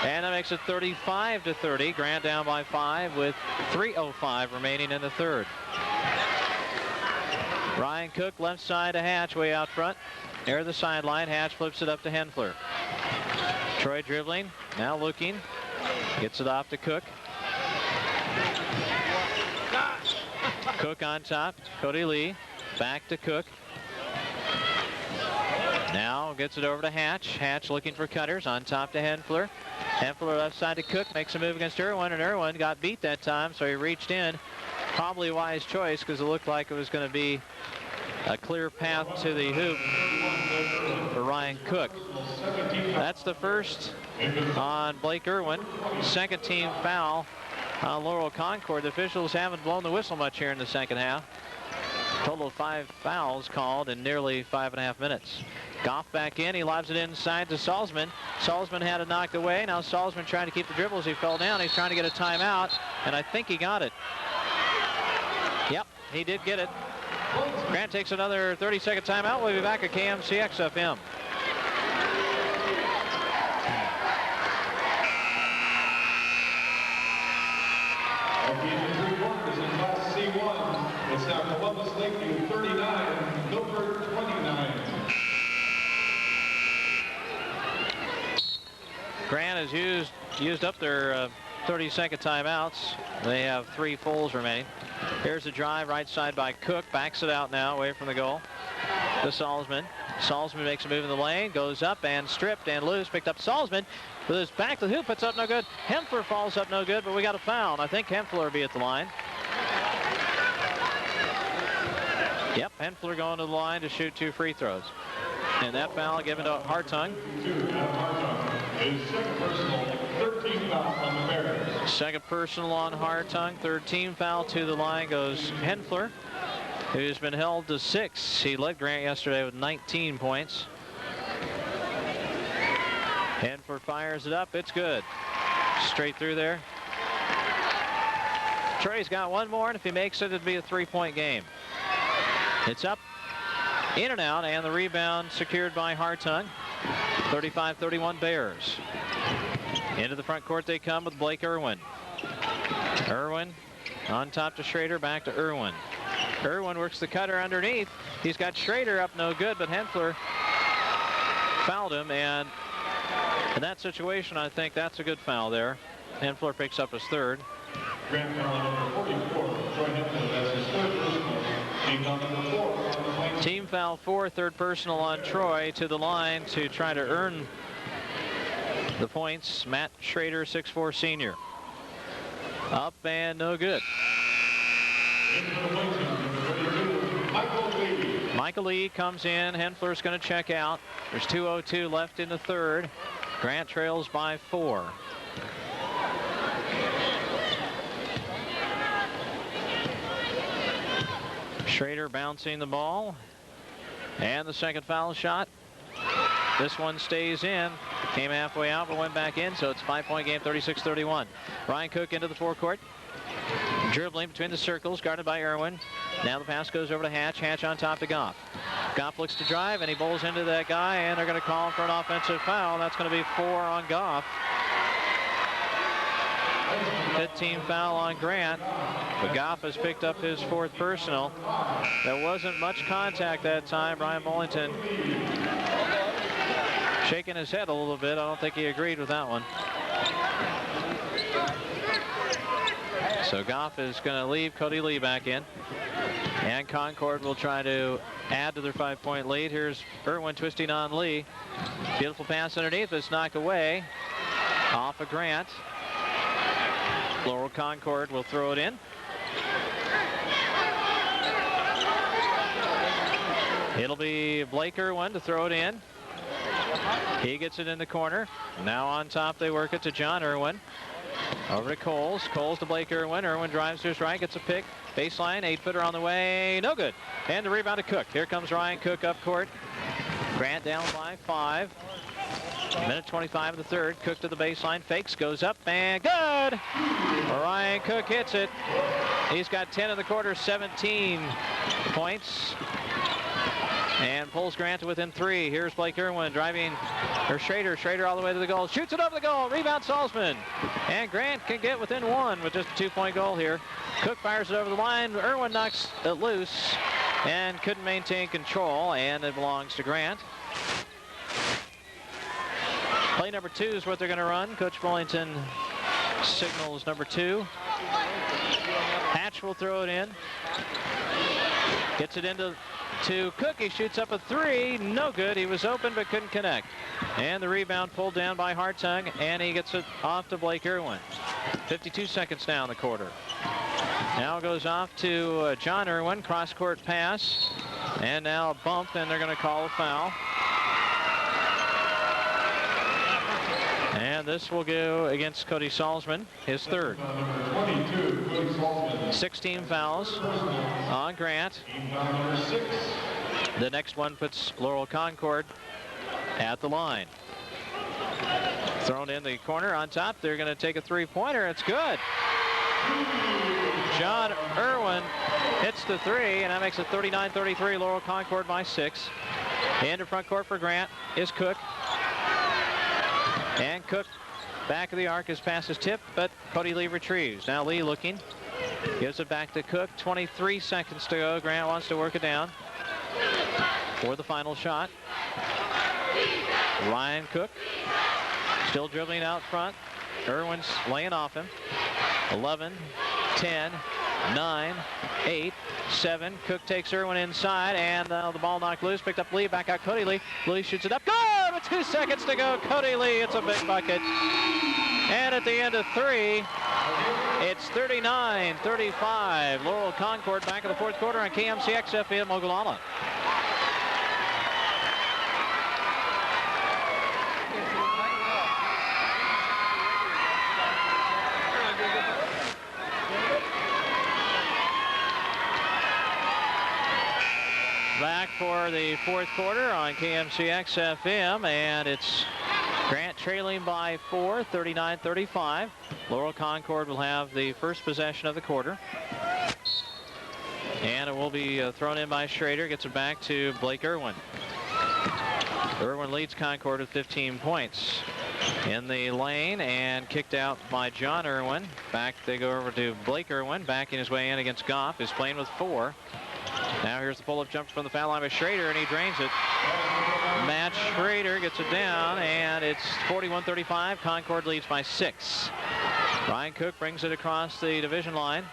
And that makes it 35-30. Grant down by 5 with 3:05 remaining in the third. Ryan Cook, left side to Hatch, way out front. Near the sideline, Hatch flips it up to Hempler. Troy dribbling, now looking. Gets it off to Cook. Cook on top, Cody Lee. Back to Cook. Now gets it over to Hatch. Hatch looking for cutters, on top to Hempler. Hempler left side to Cook, makes a move against Irwin, and Irwin got beat that time, so he reached in. Probably a wise choice, because it looked like it was going to be a clear path to the hoop for Ryan Cook. That's the first on Blake Irwin. Second team foul on Laurel Concord. The officials haven't blown the whistle much here in the second half. Total of 5 fouls called in nearly 5.5 minutes. Goff back in. He lobs it inside to Salzman. Salzman had it knocked away. Now Salzman trying to keep the dribble as he fell down. He's trying to get a timeout, and I think he got it. Yep, he did get it. Grant takes another 30-second timeout. We'll be back at KMCX FM. It's now Columbus Lakeview 39, Milford 29. Grant has used up their 30-second timeouts. They have 3 fulls remaining. Here's the drive, right side by Cook. Backs it out now, away from the goal. To Salzman. Salzman makes a move in the lane, goes up and stripped and loose. Picked up Salzman. With his back to the hoop, puts up no good. Hempler falls up no good, but we got a foul. And I think Hempler will be at the line. Yep, Hempler going to the line to shoot 2 free throws. And that foul given to Hartung. His second personal, 13. third team foul on the Bears. Second personal on Hartung. Third team foul. To the line goes Henfler, who's been held to 6. He led Grant yesterday with 19 points. Henfler fires it up. It's good. Straight through there. Trey's got one more, and if he makes it, it'd be a 3-point game. It's up, in and out, and the rebound secured by Hartung. 35-31 Bears. Into the front court they come with Blake Irwin. Irwin on top to Schrader, back to Irwin. Irwin works the cutter underneath. He's got Schrader up, no good, but Henfler fouled him, and in that situation, I think that's a good foul there. Henfler picks up his third. Grant foul number 44. Troy Henfler, that's his third personal. Team foul number 4 on the Plainsmen. Team foul 4, third personal on Troy. To the line to try to earn the points. Matt Schrader, 6'4" senior. Up and no good. Michael Lee comes in. Henfler's going to check out. There's 2:02 left in the third. Grant trails by 4. Schrader bouncing the ball. And the second foul shot. This one stays in. Came halfway out but went back in, so it's a 5-point game, 36-31. Ryan Cook into the forecourt. Dribbling between the circles, guarded by Irwin. Now the pass goes over to Hatch. Hatch on top to Goff. Goff looks to drive, and he bowls into that guy, and they're going to call him for an offensive foul. That's going to be 4 on Goff. 15 foul on Grant. But Goff has picked up his 4th personal. There wasn't much contact that time. Brian Mullington shaking his head a little bit. I don't think he agreed with that one. So Goff is going to leave Cody Lee back in. And Concord will try to add to their 5-point lead. Here's Irwin twisting on Lee. Beautiful pass underneath. It's knocked away. Off of Grant. Laurel Concord will throw it in. It'll be Blake Irwin to throw it in. He gets it in the corner. Now on top they work it to John Irwin. Over to Coles. Coles to Blake Irwin. Irwin drives to his right, gets a pick. Baseline, 8-footer on the way. No good. And the rebound to Cook. Here comes Ryan Cook up court. Grant down by 5. Minute 25 of the third. Cook to the baseline. Fakes, goes up, and good! Ryan Cook hits it. He's got 10 in the quarter, 17 points. And pulls Grant to within 3. Here's Blake Irwin driving, or Schrader. Schrader all the way to the goal. Shoots it over the goal. Rebound Salzman. And Grant can get within 1 with just a 2-point goal here. Cook fires it over the line. Irwin knocks it loose and couldn't maintain control, and it belongs to Grant. Play number 2 is what they're going to run. Coach Bullington signals number 2. Hatch will throw it in. Gets it into Cook. He shoots up a 3. No good. He was open but couldn't connect. And the rebound pulled down by Hartung, and he gets it off to Blake Irwin. 52 seconds now in the quarter. Now it goes off to John Irwin. Cross-court pass. And now a bump, and they're going to call a foul. And this will go against Cody Salzman, his 3rd. 16 fouls on Grant. The next one puts Laurel Concord at the line. Thrown in the corner on top. They're going to take a 3-pointer. It's good. John Irwin hits the 3, and that makes it 39-33. Laurel Concord by 6. Into front court for Grant is Cook. And Cook, back of the arc, his pass is tipped, but Cody Lee retrieves. Now Lee looking, gives it back to Cook. 23 seconds to go. Grant wants to work it down for the final shot. Ryan Cook still dribbling out front. Irwin's laying off him. 11, 10, 9, 8, 7. Cook takes Irwin inside, and the ball knocked loose. Picked up Lee, back out Cody Lee. Lee shoots it up. Good! With 2 seconds to go, Cody Lee, it's a big bucket. And at the end of 3, it's 39-35. Laurel Concord back in the 4th quarter on KMCX FM Ogallala. Back for the fourth quarter on KMCX FM, and it's Grant trailing by 4, 39-35. Laurel Concord will have the first possession of the quarter. And it will be thrown in by Schrader. Gets it back to Blake Irwin. Irwin leads Concord with 15 points. In the lane and kicked out by John Irwin. Back they go over to Blake Irwin, backing his way in against Goff. Is playing with 4. Now here's the pull-up jump from the foul line by Schrader, and he drains it. Matt Schrader gets it down, and it's 41-35. Concord leads by 6. Ryan Cook brings it across the division line.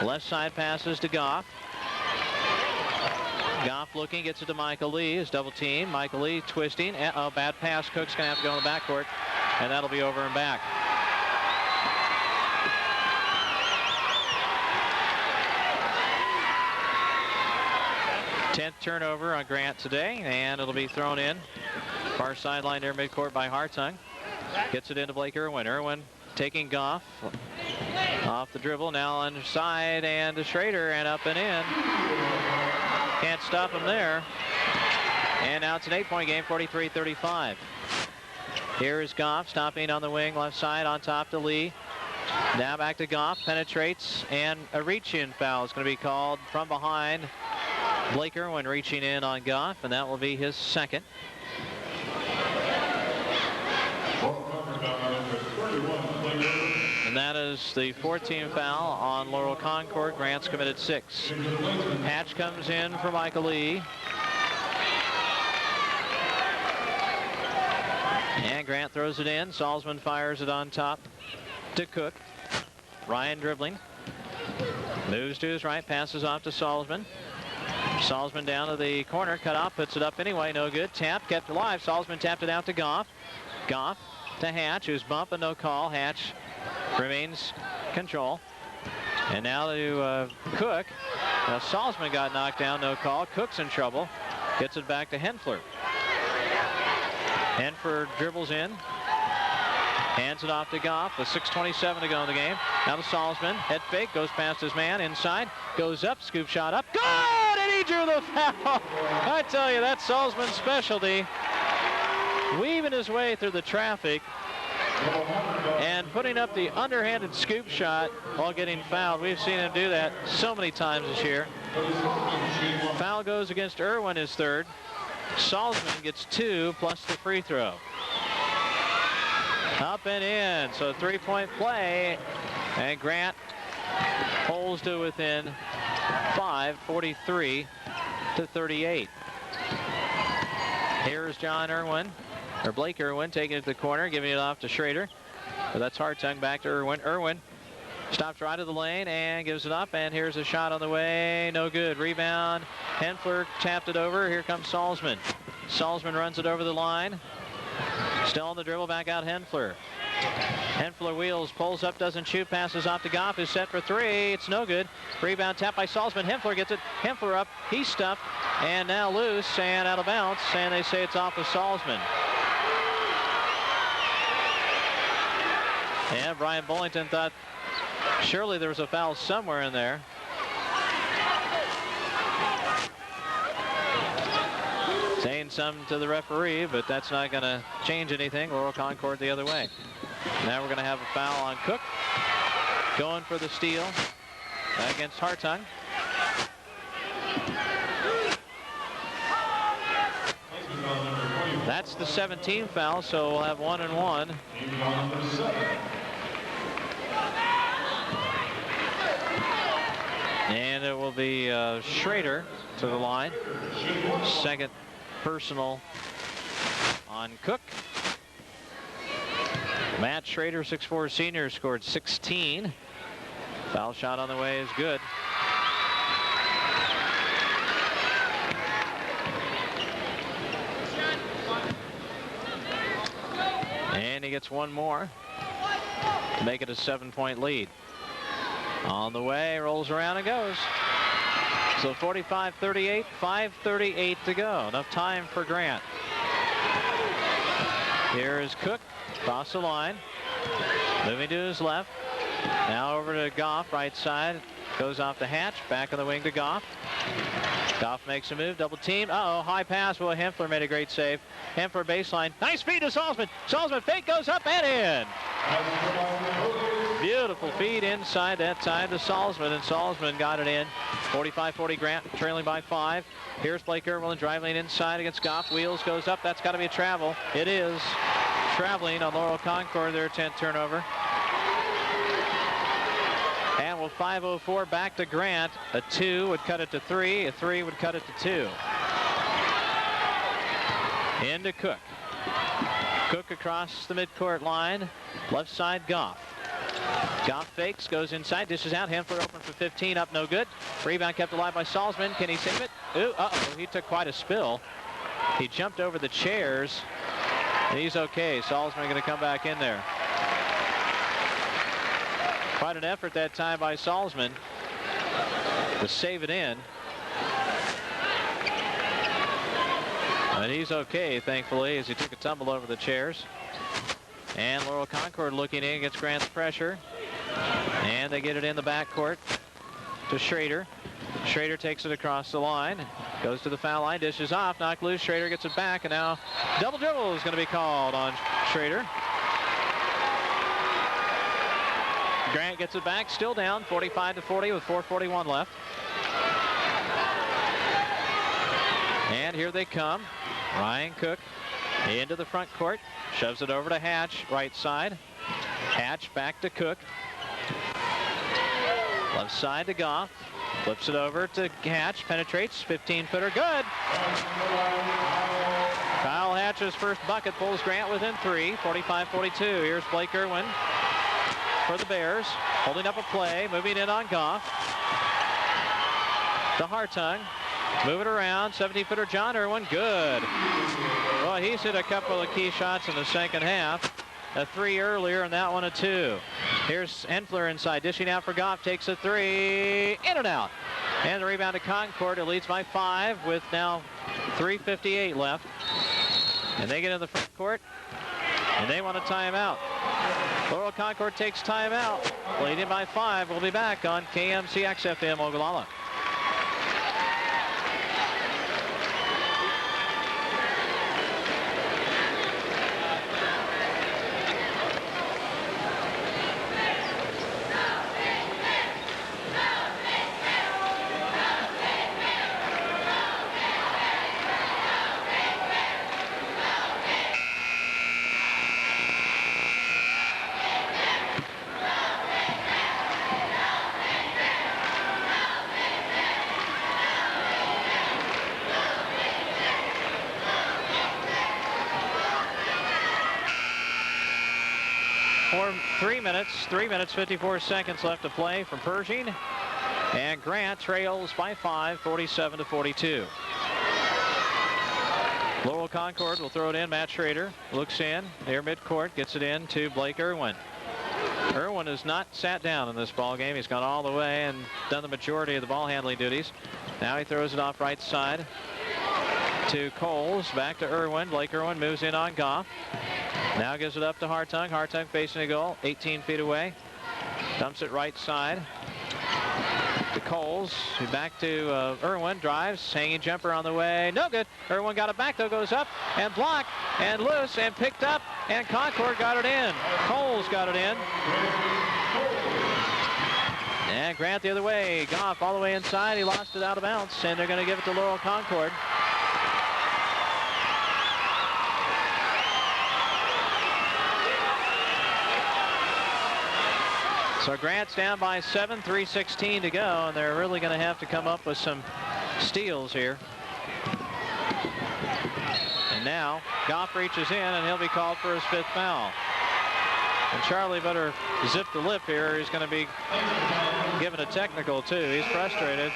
Left side passes to Goff. Goff looking, gets it to Michael Lee. His double team. Michael Lee twisting. Bad pass. Cook's going to have to go in the backcourt, and that'll be over and back. Tenth turnover on Grant today, and it'll be thrown in. Far sideline near midcourt by Hartung. Gets it into Blake Irwin. Irwin taking Goff off the dribble. Now underside and to Schrader, and up and in. Can't stop him there. And now it's an 8-point game, 43-35. Here is Goff stopping on the wing, left side on top to Lee. Now back to Goff, penetrates, and a reach-in foul is going to be called from behind. Blake Irwin reaching in on Goff, and that will be his second. And that is the 14th foul on Laurel Concord. Grant's committed 6. Hatch comes in for Michael Lee. And Grant throws it in. Salzman fires it on top to Cook. Ryan dribbling. Moves to his right, passes off to Salzman. Salzman down to the corner, cut off, puts it up anyway, no good. Tap, kept alive. Salzman tapped it out to Goff. Goff to Hatch, who's bumping, no call. Hatch remains control. And now to Cook. Now Salzman got knocked down, no call. Cook's in trouble. Gets it back to Henfler. Henfler dribbles in. Hands it off to Goff with 6:27 to go in the game. Now to Salzman. Head fake, goes past his man, inside. Goes up, scoop shot up. Good! And he drew the foul. I tell you, that's Salzman's specialty. Weaving his way through the traffic and putting up the underhanded scoop shot while getting fouled. We've seen him do that so many times this year. Foul goes against Irwin, his third. Salzman gets 2 plus the free throw. Up and in, so 3-point play, and Grant holds to within 5, 43-38. Here's John Irwin, or Blake Irwin, taking it to the corner, giving it off to Schrader. But that's Hartung back to Irwin. Irwin stops right of the lane and gives it up, and here's a shot on the way, no good. Rebound, Henfler tapped it over. Here comes Salzman. Salzman runs it over the line. Still on the dribble, back out Henfler. Henfler wheels, pulls up, doesn't shoot, passes off to Goff, who's set for 3. It's no good. Rebound tap by Salzman. Henfler gets it. Henfler up, he's stuffed, and now loose and out of bounds, and they say it's off of Salzman. And Brian Bullington thought surely there was a foul somewhere in there. Saying something to the referee, but that's not going to change anything. Laurel Concord the other way. Now we're going to have a foul on Cook. Going for the steal against Hartung. That's the 17th foul, so we'll have 1 and 1. And it will be Schrader to the line. Second personal on Cook. Matt Schrader, 6'4" senior, scored 16. Foul shot on the way is good. And he gets one more to make it a 7-point lead. On the way, rolls around and goes. So 45-38, 5:38 to go. Enough time for Grant. Here is Cook, across the line, moving to his left. Now over to Goff, right side. Goes off the Hatch, back on the wing to Goff. Goff makes a move, double team. Uh-oh, high pass. Well, Hempler made a great save. Hempler baseline. Nice feed to Salzman. Salzman fake goes up and in. Beautiful feed inside that time to Salzman, and Salzman got it in. 45-40 Grant, trailing by 5. Here's Blake Irwin, drive lane inside against Goff. Wheels goes up. That's got to be a travel. It is. Traveling on Laurel Concord, their 10th turnover. And with 5:04 back to Grant. A 2 would cut it to 3. A 3 would cut it to 2. Into Cook. Cook across the midcourt line. Left side, Goff. Goff fakes, goes inside, dishes out. Hempler open for 15, up no good. Rebound kept alive by Salzman. Can he save it? Ooh, uh-oh, he took quite a spill. He jumped over the chairs, and he's okay. Salzman going to come back in there. Quite an effort that time by Salzman to save it in. And he's okay, thankfully, as he took a tumble over the chairs. And Laurel Concord looking in against Grant's pressure. And they get it in the backcourt to Schrader. Schrader takes it across the line. Goes to the foul line, dishes off, knocked loose. Schrader gets it back, and now double dribble is going to be called on Schrader. Grant gets it back, still down, 45-40 with 4:41 left. And here they come. Ryan Cook into the front court, shoves it over to Hatch, right side. Hatch back to Cook. Left side to Goff. Flips it over to Hatch, penetrates, 15-footer, good. Kyle Hatch's first bucket pulls Grant within 3, 45-42. Here's Blake Irwin for the Bears, holding up a play, moving in on Goff. To Hartung, move it around, 17-footer John Irwin, good. Well, he's hit a couple of key shots in the second half. A 3 earlier, and that one a 2. Here's Hempler inside, dishing out for Goff, takes a 3, in and out. And the rebound to Concord, it leads by 5 with now 3:58 left. And they get in the front court, and they want a timeout. Laurel Concord takes timeout, leading by 5. We'll be back on KMCX FM Ogallala. Three minutes, 54 seconds left to play from Pershing. And Grant trails by 5, 47-42. Laurel Concord will throw it in. Matt Schrader looks in near midcourt, gets it in to Blake Irwin. Irwin has not sat down in this ball game. He's gone all the way and done the majority of the ball handling duties. Now he throws it off right side to Coles, back to Irwin. Blake Irwin moves in on Goff. Now gives it up to Hartung. Hartung facing a goal, 18 feet away. Dumps it right side to Coles. Back to Irwin. Drives. Hanging jumper on the way. No good. Irwin got it back, though. Goes up and blocked and loose and picked up. And Concord got it in. Coles got it in. And Grant the other way. Goff all the way inside. He lost it out of bounds. And they're going to give it to Laurel Concord. So Grant's down by 7, 3:16 to go, and they're really going to have to come up with some steals here. And now Goff reaches in, and he'll be called for his 5th foul. And Charlie better zip the lip here. He's going to be given a technical, too. He's frustrated.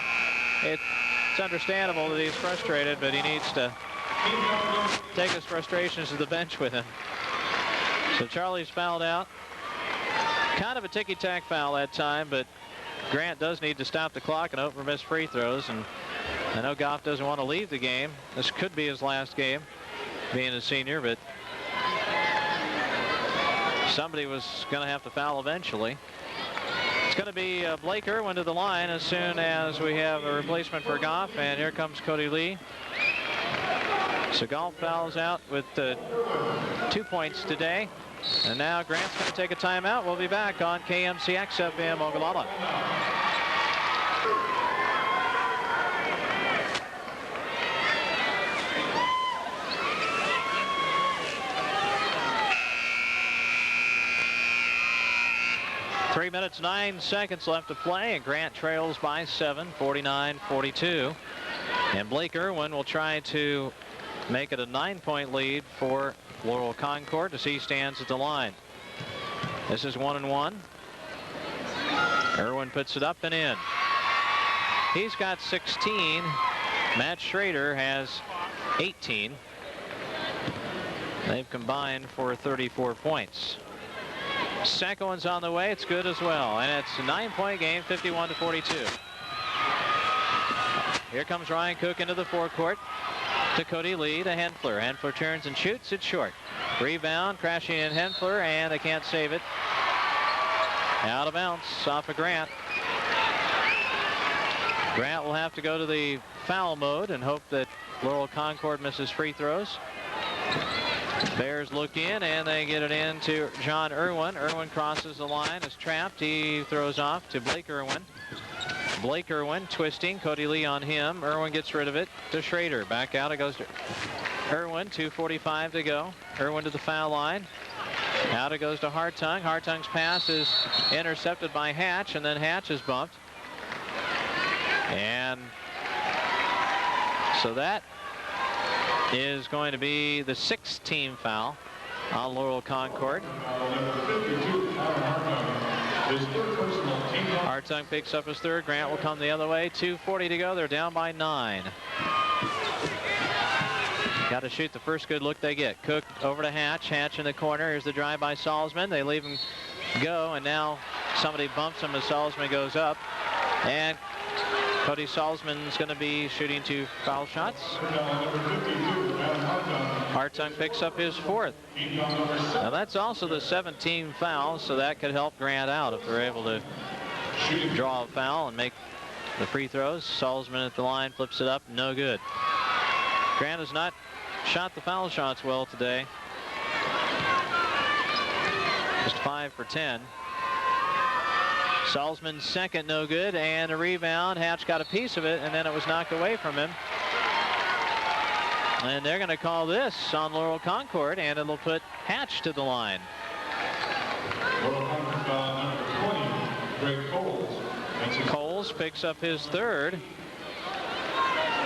It's understandable that he's frustrated, but he needs to take his frustrations to the bench with him. So Charlie's fouled out. Kind of a ticky-tack foul that time, but Grant does need to stop the clock and open for missed free throws. And I know Goff doesn't want to leave the game. This could be his last game, being a senior, but somebody was going to have to foul eventually. It's going to be Blake Irwin to the line as soon as we have a replacement for Goff, and here comes Cody Lee. So Goff fouls out with 2 points today. And now Grant's going to take a timeout. We'll be back on KMCX FM Ogallala. Three minutes, 9 seconds left to play, and Grant trails by 7, 49-42. And Blake Irwin will try to make it a 9-point lead for Laurel Concord as he stands at the line. This is 1-1. Irwin puts it up and in. He's got 16. Matt Schrader has 18. They've combined for 34 points. Second one's on the way. It's good as well. And it's a 9-point game, 51-42. Here comes Ryan Cook into the forecourt to Cody Lee to Henfler. Henfler turns and shoots. It's short. Rebound, crashing in Henfler, and they can't save it. Out of bounds off of Grant. Grant will have to go to the foul mode and hope that Laurel Concord misses free throws. Bears look in, and they get it in to John Irwin. Irwin crosses the line, is trapped. He throws off to Blake Irwin. Blake Irwin twisting. Cody Lee on him. Irwin gets rid of it to Schrader. Back out it goes to Irwin. 2:45 to go. Irwin to the foul line. Out it goes to Hartung. Hartung's pass is intercepted by Hatch, and then Hatch is bumped. And so that is going to be the 6th team foul on Laurel Concord. Hartung picks up his 3rd. Grant will come the other way. 2:40 to go. They're down by 9. Got to shoot the first good look they get. Cook over to Hatch. Hatch in the corner. Here's the drive by Salzman. They leave him go, and now somebody bumps him as Salzman goes up. And Cody Salzman's going to be shooting 2 foul shots. Hartung picks up his 4th. Now that's also the 7th foul, so that could help Grant out if they're able to draw a foul and make the free throws. Salzman at the line flips it up, no good. Grant has not shot the foul shots well today. Just 5 for 10. Salzman's 2nd, no good, and a rebound. Hatch got a piece of it, and then it was knocked away from him. And they're going to call this on Laurel Concord, and it'll put Hatch to the line. Laurel Concord foul number 20, Greg Coles. Coles picks up his 3rd.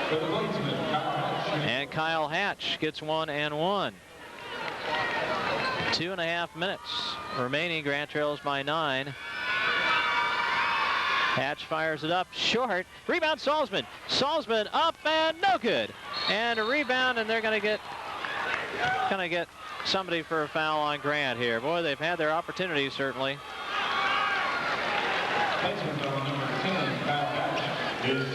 For the Plainsmen, and Kyle Hatch gets 1 and 1. 2.5 minutes remaining. Grant trails by 9. Hatch fires it up short. Rebound Salzman. Salzman up and no good. And a rebound, and they're going to get somebody for a foul on Grant here. Boy, they've had their opportunities certainly.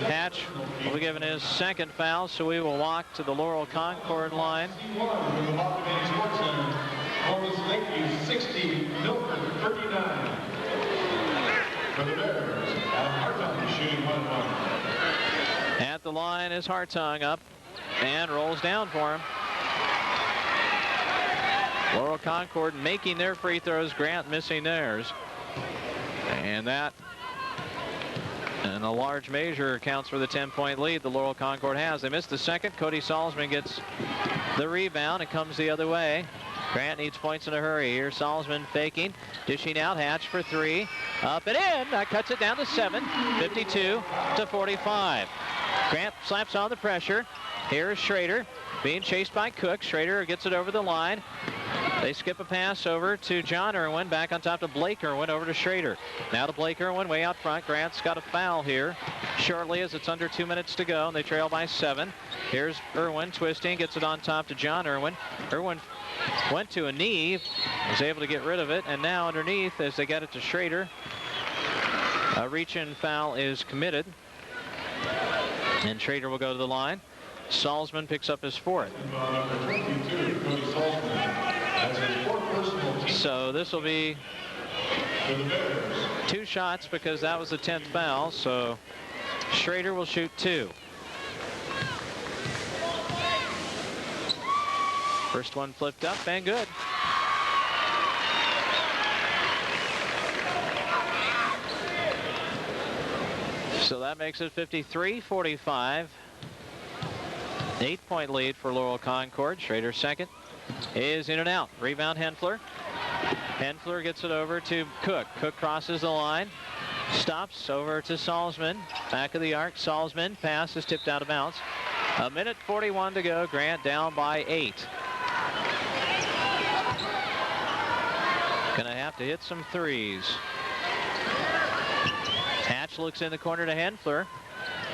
Hatch will be given his 2nd foul, so we will walk to the Laurel Concord line. Columbus Lakeview 60, Milford 39. For the Bears, Hartung shooting 1-1. At the line is Hartung up and rolls down for him. Laurel Concord making their free throws, Grant missing theirs. And that, in a large measure, accounts for the 10-point lead the Laurel Concord has. They missed the 2nd. Cody Salzman gets the rebound. It comes the other way. Grant needs points in a hurry. Here's Salzman faking, dishing out. Hatch for 3. Up and in. That cuts it down to 7. 52-45. Grant slaps on the pressure. Here's Schrader being chased by Cook. Schrader gets it over the line. They skip a pass over to John Irwin. Back on top to Blake Irwin. Over to Schrader. Now to Blake Irwin way out front. Grant's got a foul here shortly as it's under 2 minutes to go. And they trail by 7. Here's Irwin twisting. Gets it on top to John Irwin. Irwin went to a knee. Was able to get rid of it. And now underneath as they get it to Schrader. A reach-in foul is committed. And Schrader will go to the line. Salzman picks up his 4th. So this will be For the Bears. 2 shots because that was the 10th foul, so Schrader will shoot 2. First one flipped up and good. So that makes it 53-45. 8-point lead for Laurel Concord. Schrader second is in and out. Rebound Henfler. Henfler gets it over to Cook. Cook crosses the line. Stops over to Salzman. Back of the arc. Salzman. Pass is tipped out of bounds. 1:41 to go. Grant down by 8. Gonna have to hit some threes. Hatch looks in the corner to Henfler.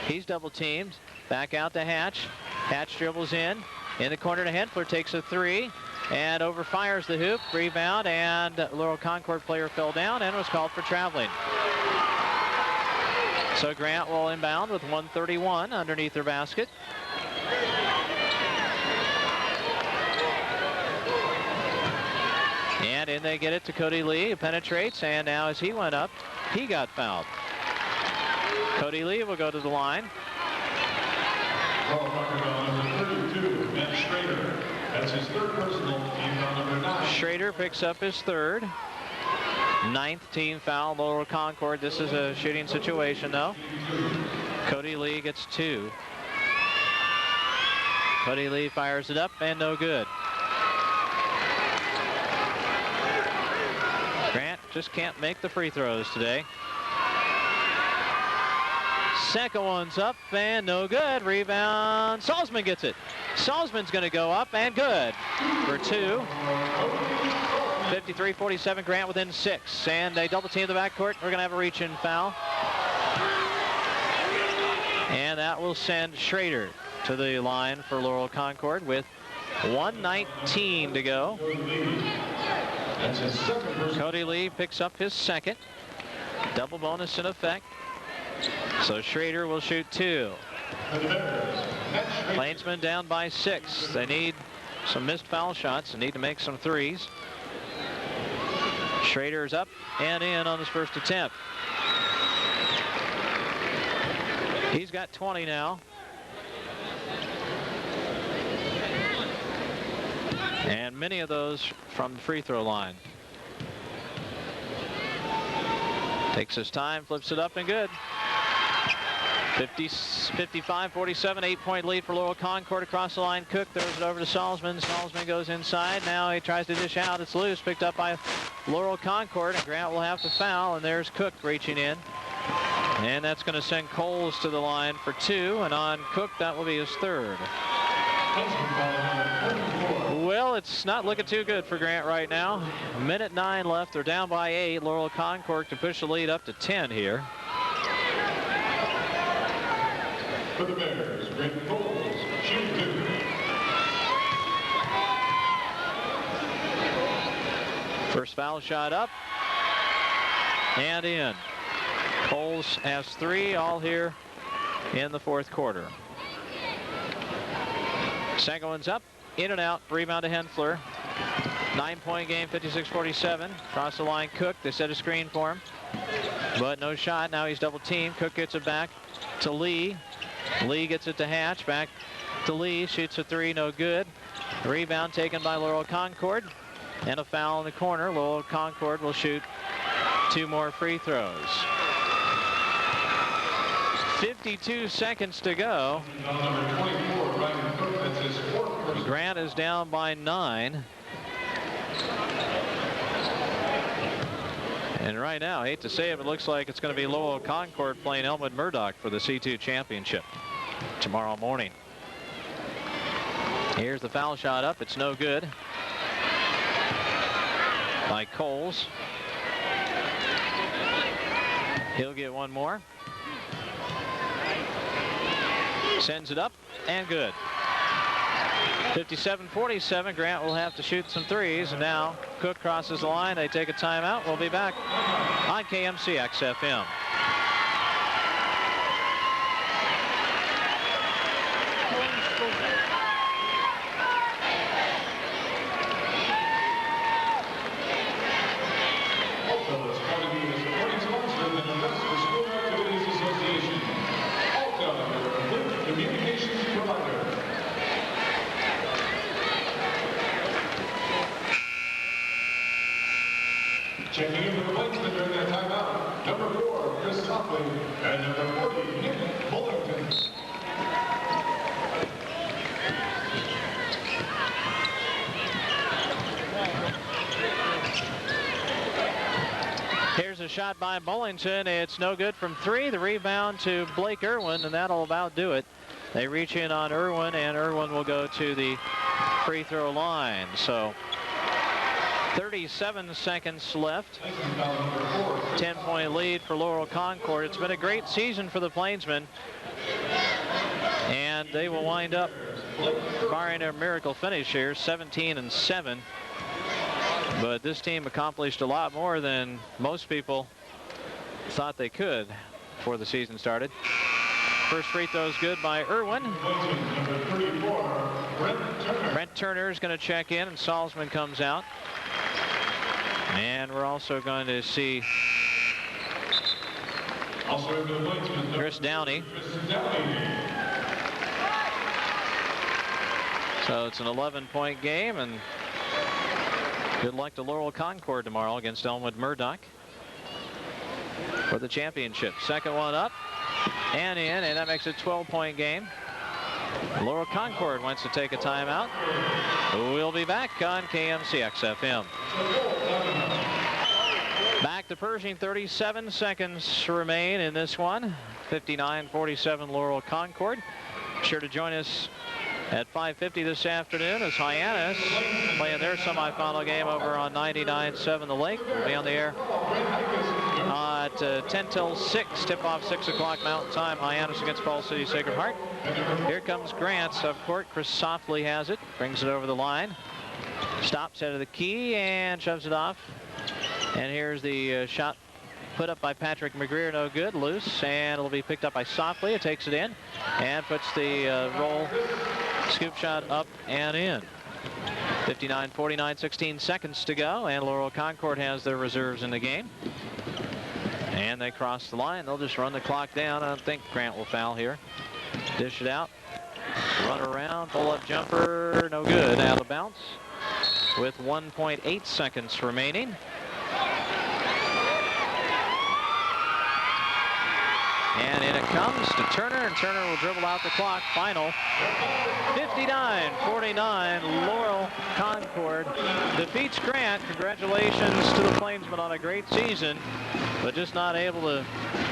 He's double teamed. Back out to Hatch. Hatch dribbles in the corner to Henfler, takes a 3 and overfires the hoop. Rebound, and Laurel Concord player fell down and was called for traveling. So Grant will inbound with 1:31 underneath their basket. And in they get it to Cody Lee, who penetrates, and now as he went up, he got fouled. Cody Lee will go to the line. Laurel Concord on number 32, Ben Schrader. That's his 3rd personal, team foul number 9. Schrader picks up his 3rd. 9th team foul, Laurel Concord. This is a shooting situation, though. Cody Lee gets 2. Cody Lee fires it up, and no good. Grant just can't make the free throws today. Second one's up and no good. Rebound. Salzman gets it. Salzman's going to go up and good for 2. 53-47. Grant within 6. And they double team the backcourt. We're going to have a reach-in foul. And that will send Schrader to the line for Laurel Concord with 1:19 to go. Cody Lee picks up his 2nd. Double bonus in effect. So Schrader will shoot 2. Plainsmen down by 6. They need some missed foul shots. They need to make some threes. Schrader's up and in on his first attempt. He's got 20 now. And many of those from the free throw line. Takes his time, flips it up and good. 55-47, 8-point lead for Laurel Concord across the line. Cook throws it over to Salzman. Salzman goes inside. Now he tries to dish out. It's loose, picked up by Laurel Concord, and Grant will have to foul, and there's Cook reaching in. And that's going to send Coles to the line for 2, and on Cook, that will be his 3rd. Well, it's not looking too good for Grant right now. 1:09 left. They're down by 8. Laurel Concord to push the lead up to 10 here. For the Bears, Grant Coles, shoot 2. First foul shot up and in. Coles has 3 all here in the 4th quarter. Second one's up, in and out, rebound to Henfler. 9-point game, 56-47. Across the line, Cook. They set a screen for him, but no shot. Now he's double teamed. Cook gets it back to Lee. Lee gets it to Hatch. Back to Lee. Shoots a 3, no good. Rebound taken by Laurel Concord. And a foul in the corner. Laurel Concord will shoot 2 more free throws. 52 seconds to go. Grant is down by 9. And right now, I hate to say it, but it looks like it's going to be Laurel Concord playing Elmwood Murdoch for the C2 championship tomorrow morning. Here's the foul shot up. It's no good by Coles. He'll get 1 more. Sends it up and good. 57-47. Grant will have to shoot some threes, and now Cook crosses the line. They take a timeout. We'll be back on KMC XFM. Number 4, Chris Topley, and number 40, Nick Bullington. Here's a shot by Bullington. It's no good from 3. The rebound to Blake Irwin, and that'll about do it. They reach in on Irwin, and Irwin will go to the free throw line. So 37 seconds left. 10-point lead for Laurel Concord. It's been a great season for the Plainsmen, and they will wind up, barring a miracle finish here, 17-7. But this team accomplished a lot more than most people thought they could before the season started. First free throw is good by Irwin. Brent Turner is going to check in, and Salzman comes out. And we're also going to see Chris Downey. So it's an 11-point game, and good luck to Laurel Concord tomorrow against Elmwood Murdoch for the championship. Second one up and in, and that makes it a 12-point game. Laurel Concord wants to take a timeout. We'll be back on KMCX-FM. Back to Pershing, 37 seconds remain in this one. 59-47 Laurel Concord. Be sure to join us at 5:50 this afternoon as Hyannis playing their semifinal game over on 99.7 The Lake. We'll be on the air at 10 till 6, tip-off 6 o'clock Mountain Time. Hyannis against Falls City Sacred Heart. Here comes Grant up court. Chris Softly has it, brings it over the line, stops head of the key and shoves it off. And here's the shot put up by Patrick McGreer, no good, loose, and it'll be picked up by Softly. It takes it in and puts the roll scoop shot up and in. 59-49, 16 seconds to go, and Laurel Concord has their reserves in the game. And they cross the line. They'll just run the clock down. I don't think Grant will foul here. Dish it out, run around, pull-up jumper, no good, out of bounds with 1.8 seconds remaining. And in it comes to Turner, and Turner will dribble out the clock. Final 59-49. Laurel Concord defeats Grant. Congratulations to the Plainsmen on a great season, but just not able to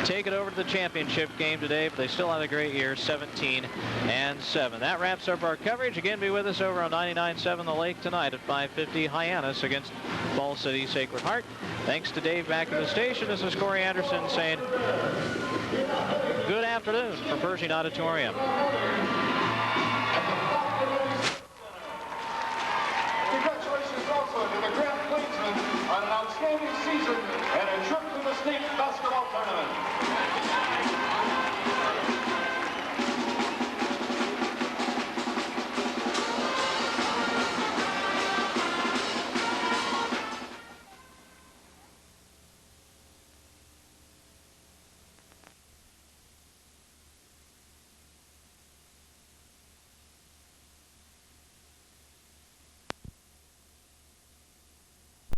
take it over to the championship game today. But they still had a great year, 17-7. That wraps up our coverage. Again, be with us over on 99.7 The Lake tonight at 5:50. Hyannis against Falls City Sacred Heart. Thanks to Dave back in the station. This is Corey Anderson saying good afternoon from Pershing Auditorium. Congratulations also to the Grant Plainsmen on an outstanding season and a trip to the state